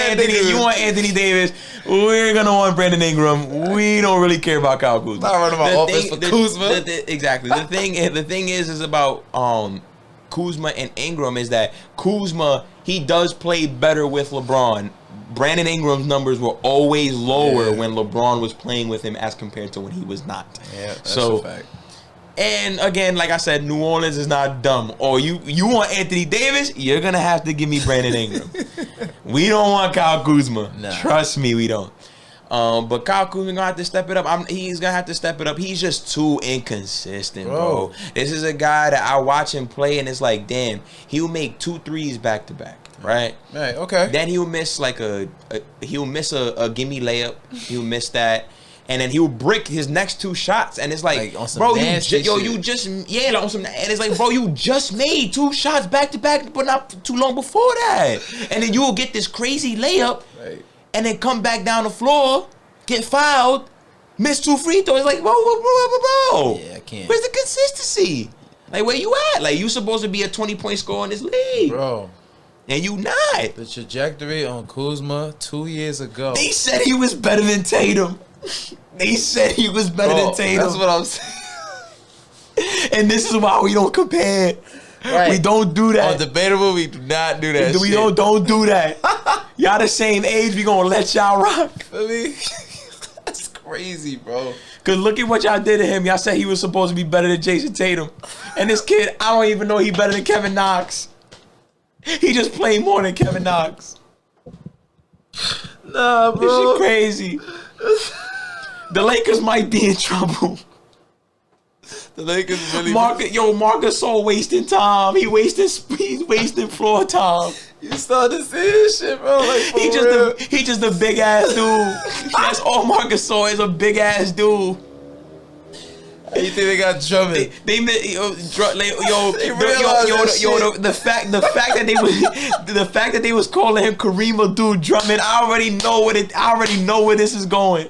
Anthony Davis. We're gonna want Brandon Ingram. We don't really care about Kyle Kuzma. Not running my offense for Kuzma. Exactly. The thing is about Kuzma and Ingram is that Kuzma, he does play better with LeBron. Brandon Ingram's numbers were always lower when LeBron was playing with him as compared to when he was not. Yeah, that's a fact. And again, like I said, New Orleans is not dumb. Or you want Anthony Davis, you're going to have to give me Brandon Ingram. We don't want Kyle Kuzma. Nah. Trust me, we don't. But Kyle Kuzma going to have to step it up. He's going to have to step it up. He's just too inconsistent, bro. This is a guy that I watch him play, and it's like, damn, he'll make 2 threes back to back. Right. Okay. Then he'll miss like a gimme layup. He'll miss that. And then he'll brick his next 2 shots, and it's like on some bro, like on some, and it's like, bro, you just made 2 shots back to back, but not too long before that, and then you'll get this crazy layup, right, and then come back down the floor, get fouled, miss 2 free throws. It's like, bro, yeah, I can't. Where's the consistency? Like, where you at? Like, you supposed to be a 20-point scorer in this league, bro. And you not. The trajectory on Kuzma 2 years ago. They said he was better than Tatum. They said he was better than Tatum. That's what I'm saying. And this is why we don't compare. Right. We don't do that. On Debatable, we do not do that. We don't do that. Y'all the same age. We gonna let y'all rock. I mean, that's crazy, bro. Cause look at what y'all did to him. Y'all said he was supposed to be better than Jason Tatum, and this kid, I don't even know he better than Kevin Knox. He just played more than Kevin Knox. Nah, bro. This shit crazy. The Lakers might be in trouble. The Lakers really. Marcus Gasol wasting time. He's wasting floor time. You started to see this shit, bro. Like, he just a big ass dude. That's all Marcus Gasol is, a big ass dude. You think they got Drummond? They the fact that they was calling him Kareem Abdul-Drummond. I already know where this is going.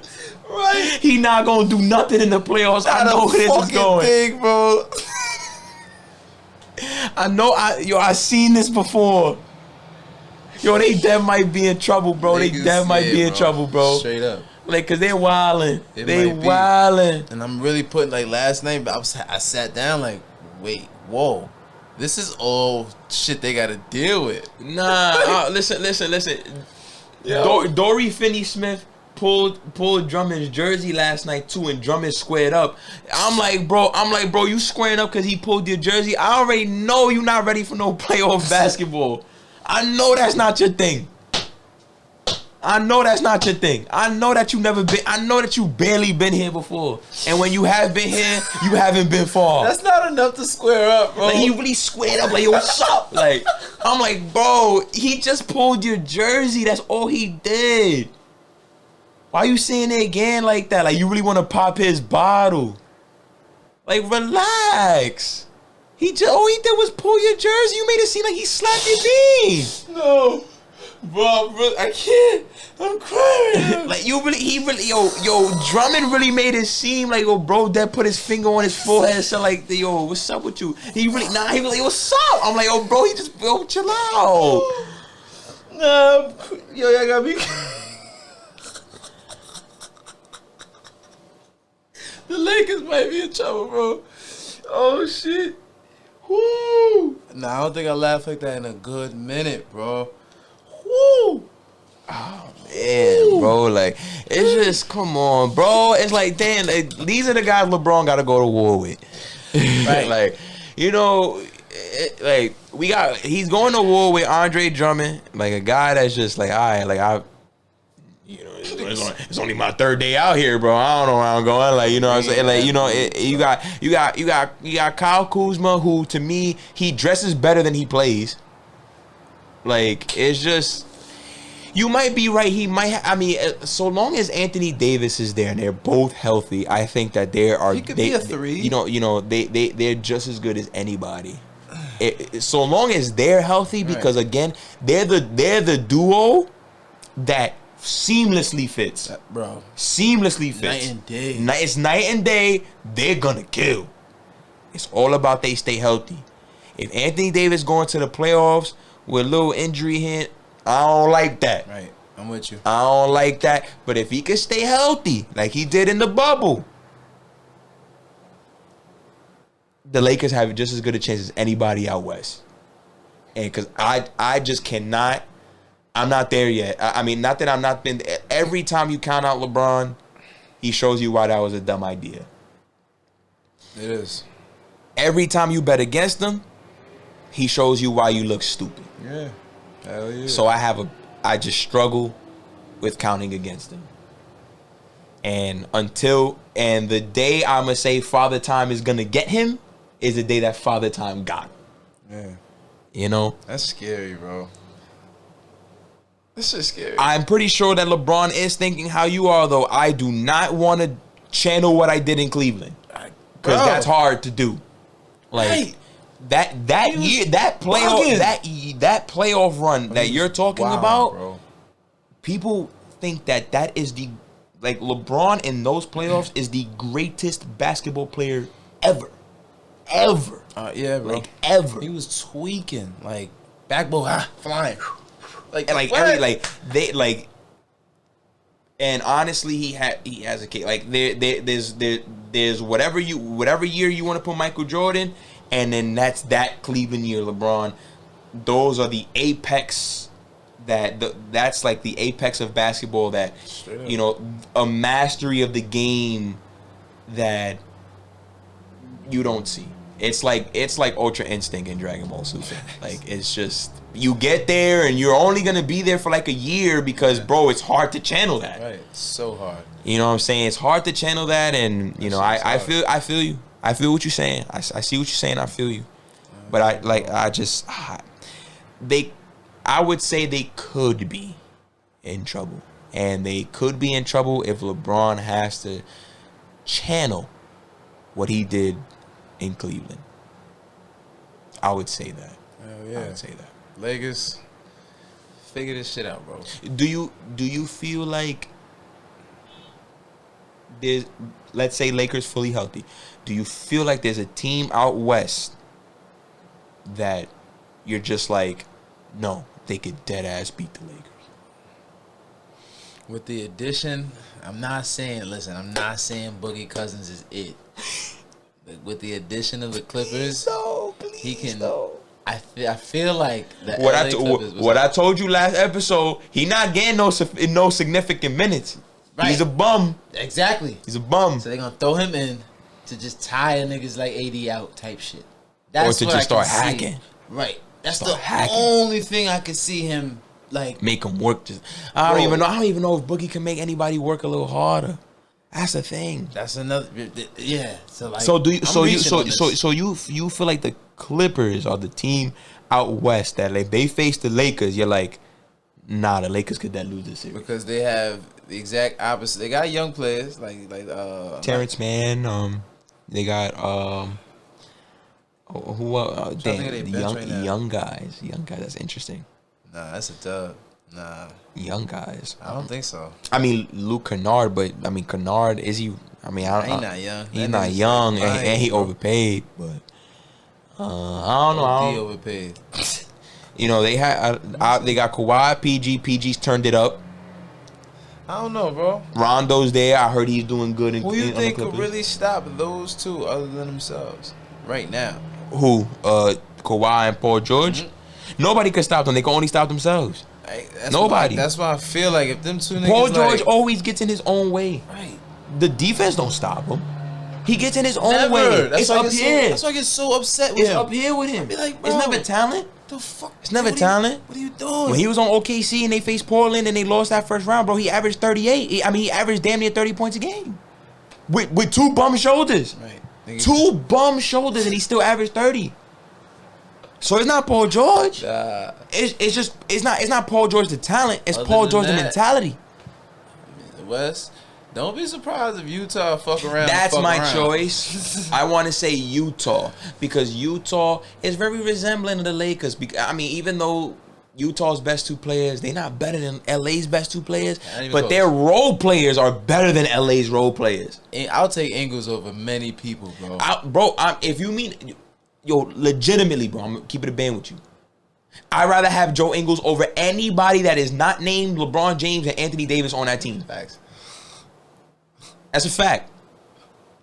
Right? He not gonna do nothing in the playoffs. I know where this is going. Thing, bro. I seen this before. Yo, they dead might be in trouble, bro. They dead might be in trouble, bro. Straight up. Like, cause they're wildin'. They might be. wildin'. And I'm really putting, like, last night, I sat down like, wait, whoa. This is all shit they gotta deal with. Nah, listen. Dory Finney-Smith pulled Drummond's jersey last night too, and Drummond squared up. I'm like, bro, you squaring up because he pulled your jersey? I already know you not ready for no playoff basketball. I know that's not your thing. I know that you barely been here before. And when you have been here, you haven't been far. That's not enough to square up, bro. Like, he really squared up, like, yo, what's up? Like, I'm like, bro, he just pulled your jersey. That's all he did. Why you saying it again like that? Like, you really want to pop his bottle. Like, relax. All he did was pull your jersey. You made it seem like he slapped your bean. No. Bro, I can't. I'm crying. Like, Drummond really made it seem like, yo, bro, that put his finger on his forehead, so like, yo, what's up with you? He was like, what's up? I'm like, yo, bro, chill out. Nah, yo, y'all got me. The Lakers might be in trouble, bro. Oh, shit. Woo. Nah, I don't think I laughed like that in a good minute, bro. Woo. Oh, man, bro, like, it's just, come on, bro. It's like, damn, like, these are the guys LeBron got to go to war with. Right? Like, you know, he's going to war with Andre Drummond, like a guy that's just like, all right, like, it's only my third day out here, bro. I don't know where I'm going. Like, you know what I'm saying? Like, you know, you got Kyle Kuzma, who to me, he dresses better than he plays. Like, it's just, you might be right. He might. So long as Anthony Davis is there and they're both healthy, I think that He could be a 3. They're just as good as anybody. So long as they're healthy, because again, they're the duo that seamlessly fits, bro. Seamlessly fits. Night and day. It's night and day. They're gonna kill. It's all about they stay healthy. If Anthony Davis going to the playoffs with a little injury hint, I don't like that. Right, I'm with you. I don't like that. But if he could stay healthy, like he did in the bubble, the Lakers have just as good a chance as anybody out west. And because I just cannot. I'm not there yet. I mean, not that I'm not been. Every time you count out LeBron, he shows you why that was a dumb idea. It is. Every time you bet against him, he shows you why you look stupid. Yeah. Hell yeah. So I just struggle with counting against him. And the day I'm going to say Father Time is going to get him is the day that Father Time got him. Yeah. You know? That's scary, bro. This is scary. I'm pretty sure that LeBron is thinking how you are, though. I do not want to channel what I did in Cleveland. Because that's hard to do. Like, right. that year, that playoff run that you're talking about, bro. People think that is the, like, LeBron in those playoffs is the greatest basketball player ever. Ever. Yeah, bro. Like, ever. He was tweaking. Like, backbone, flying. And and honestly, he has a case. Like there's whatever year you want to put Michael Jordan, and then that's that Cleveland year LeBron. Those are the apex. That's like the apex of basketball. That, you know, a mastery of the game that you don't see. It's like Ultra Instinct in Dragon Ball Super. Like, it's just, you get there and you're only gonna be there for like a year because, bro, it's hard to channel that. Right, it's so hard. You know what I'm saying? It's hard to channel that, and you know, I feel you. I feel what you're saying. I see what you're saying. I feel you. But I would say they could be in trouble, and they could be in trouble if LeBron has to channel what he did in Cleveland. I would say that. Hell yeah. I would say that. Lakers, figure this shit out, bro. Do you feel like there's, let's say Lakers fully healthy, do you feel like there's a team out west that you're just like, no, they could dead ass beat the Lakers? With the addition, I'm not saying Boogie Cousins is it. With the addition of the Clippers, Please he can. no. I feel like the What LA Clippers was I told you last episode, he not getting no significant minutes. Right. He's a bum. Exactly. He's a bum. So they're gonna throw him in to just tire niggas like AD out type shit. That's or to what just I can start see. hacking. Right. That's Start the hacking. only thing I could see him like. Make him work. I don't even know if Boogie can make anybody work a little harder. That's the thing. That's another. Yeah. So like. So you I'm feel like the Clippers are the team out west that like they face the Lakers. You're like, nah, the Lakers could then lose this series because they have the exact opposite. They got young players like Terrence Mann. They got young guys. That's interesting. Nah, that's a dub. Nah, young guys. I don't think so. I mean, Luke Kennard, but I mean, Kennard is he? I mean, He's not young. He's not young, and he overpaid. But I don't know. He overpaid. You know, they got Kawhi, PG. PG's turned it up. I don't know, bro. Rondo's there. I heard he's doing good. Who you think on the could really stop those two other than themselves right now? Who? Kawhi and Paul George. Mm-hmm. Nobody could stop them. They can only stop themselves. Nobody. That's why I feel like if them two niggas. Paul George always gets in his own way. Right. The defense don't stop him. He gets in his own Never. way. That's It's why up here. that's why I get so upset with It's him. up here with him. Be like, It's bro, never talent. The fuck? It's never talent. What are you doing? When he was on OKC and they faced Portland and they lost that first round, bro, he averaged 38. He averaged damn near 30 points a game. With two bum shoulders. Right. Nigga. Two bum shoulders and he still averaged 30. So it's not Paul George. It's not Paul George the talent. It's Other Paul than George the that, mentality. The West. Don't be surprised if Utah fuck around. That's fuck my around. choice. I want to say Utah because Utah is very resembling of the Lakers. I mean, even though Utah's best two players, they're not better than LA's best two players, but their role players are better than LA's role players. I'll take Ingles over many people, bro. If you mean, legitimately, bro, I'm gonna keep it a band with you. I'd rather have Joe Ingles over anybody that is not named LeBron James and Anthony Davis on that team. Facts. That's a fact.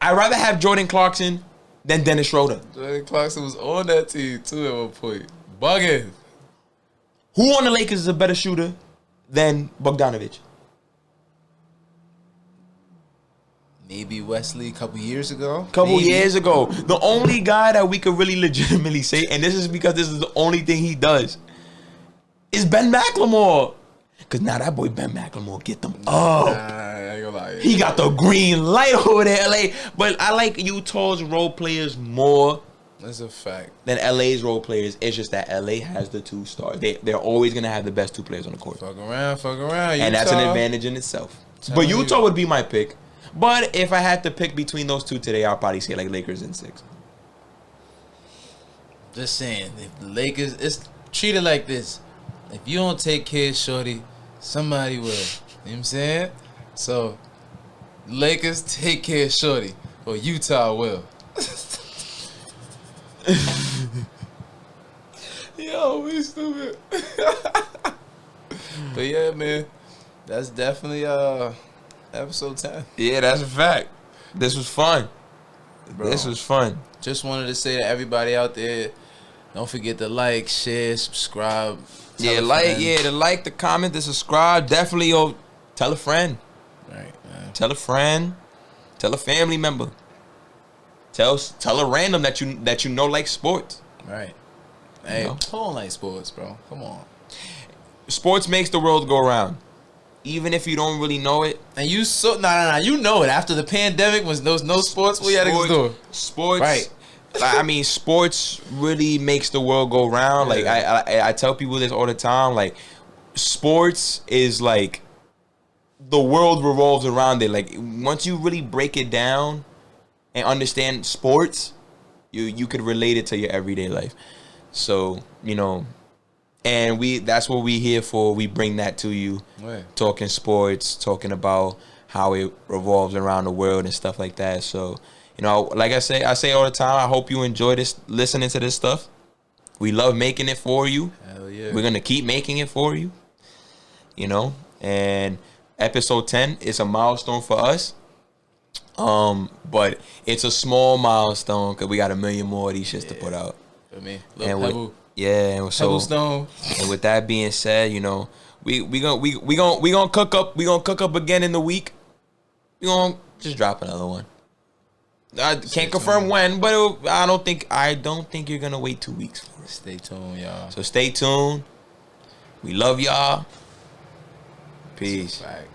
I'd rather have Jordan Clarkson than Dennis Schroeder. Jordan Clarkson was on that team too at one point. Bugging. Who on the Lakers is a better shooter than Bogdanovich? Maybe Wesley a couple years ago. Years ago. The only guy that we could really legitimately say, and this is because this is the only thing he does, is Ben McLemore. Because now that boy Ben McLemore get them up. I ain't gonna lie. He got the green light over there, LA. But I like Utah's role players more. That's a fact. Than LA's role players. It's just that LA has the two stars. They're always going to have the best two players on the court. Fuck around. Utah. And that's an advantage in itself. But Utah would be my pick. But if I had to pick between those two today, I'll probably say like Lakers in 6. Just saying, if the Lakers, it's treated like this. If you don't take care of Shorty, somebody will. You know what I'm saying? So, Lakers take care of Shorty, or Utah will. Yo, we stupid. But yeah, man, that's definitely episode 10. Yeah, that's a fact. This was fun. Bro, this was fun. Just wanted to say to everybody out there, don't forget to like, share, subscribe. The like, the comment, the subscribe. Definitely, tell a friend. Right, man. Tell a friend. Tell a family member. Tell a random that you know likes sports. Right. Hey, who don't like sports, bro? Come on. Sports makes the world go round. Even if you don't really know it. And you you know it. After the pandemic was no sports, what y'all niggas doing? Sports. Right. I mean, sports really makes the world go round. Like I tell people this all the time. Like, sports is like the world revolves around it. Like, once you really break it down, and understand sports, you could relate it to your everyday life. So, you know, and that's what we here for. We bring that to you. Right. Talking sports, talking about how it revolves around the world and stuff like that. So, you know, like I say all the time, I hope you enjoy this, listening to this stuff. We love making it for you. Hell yeah. We're going to keep making it for you. You know, and episode 10 is a milestone for us. But it's a small milestone because we got 1 million more of these shits to put out. For me, And Pebble. and so Pebblestone. and with that being said, you know, we gonna cook up. We gonna cook up again in the week. We gonna just drop another one. I can't confirm when, but I don't think you're gonna wait 2 weeks for it. Stay tuned, y'all. So stay tuned. We love y'all. Peace. Fact.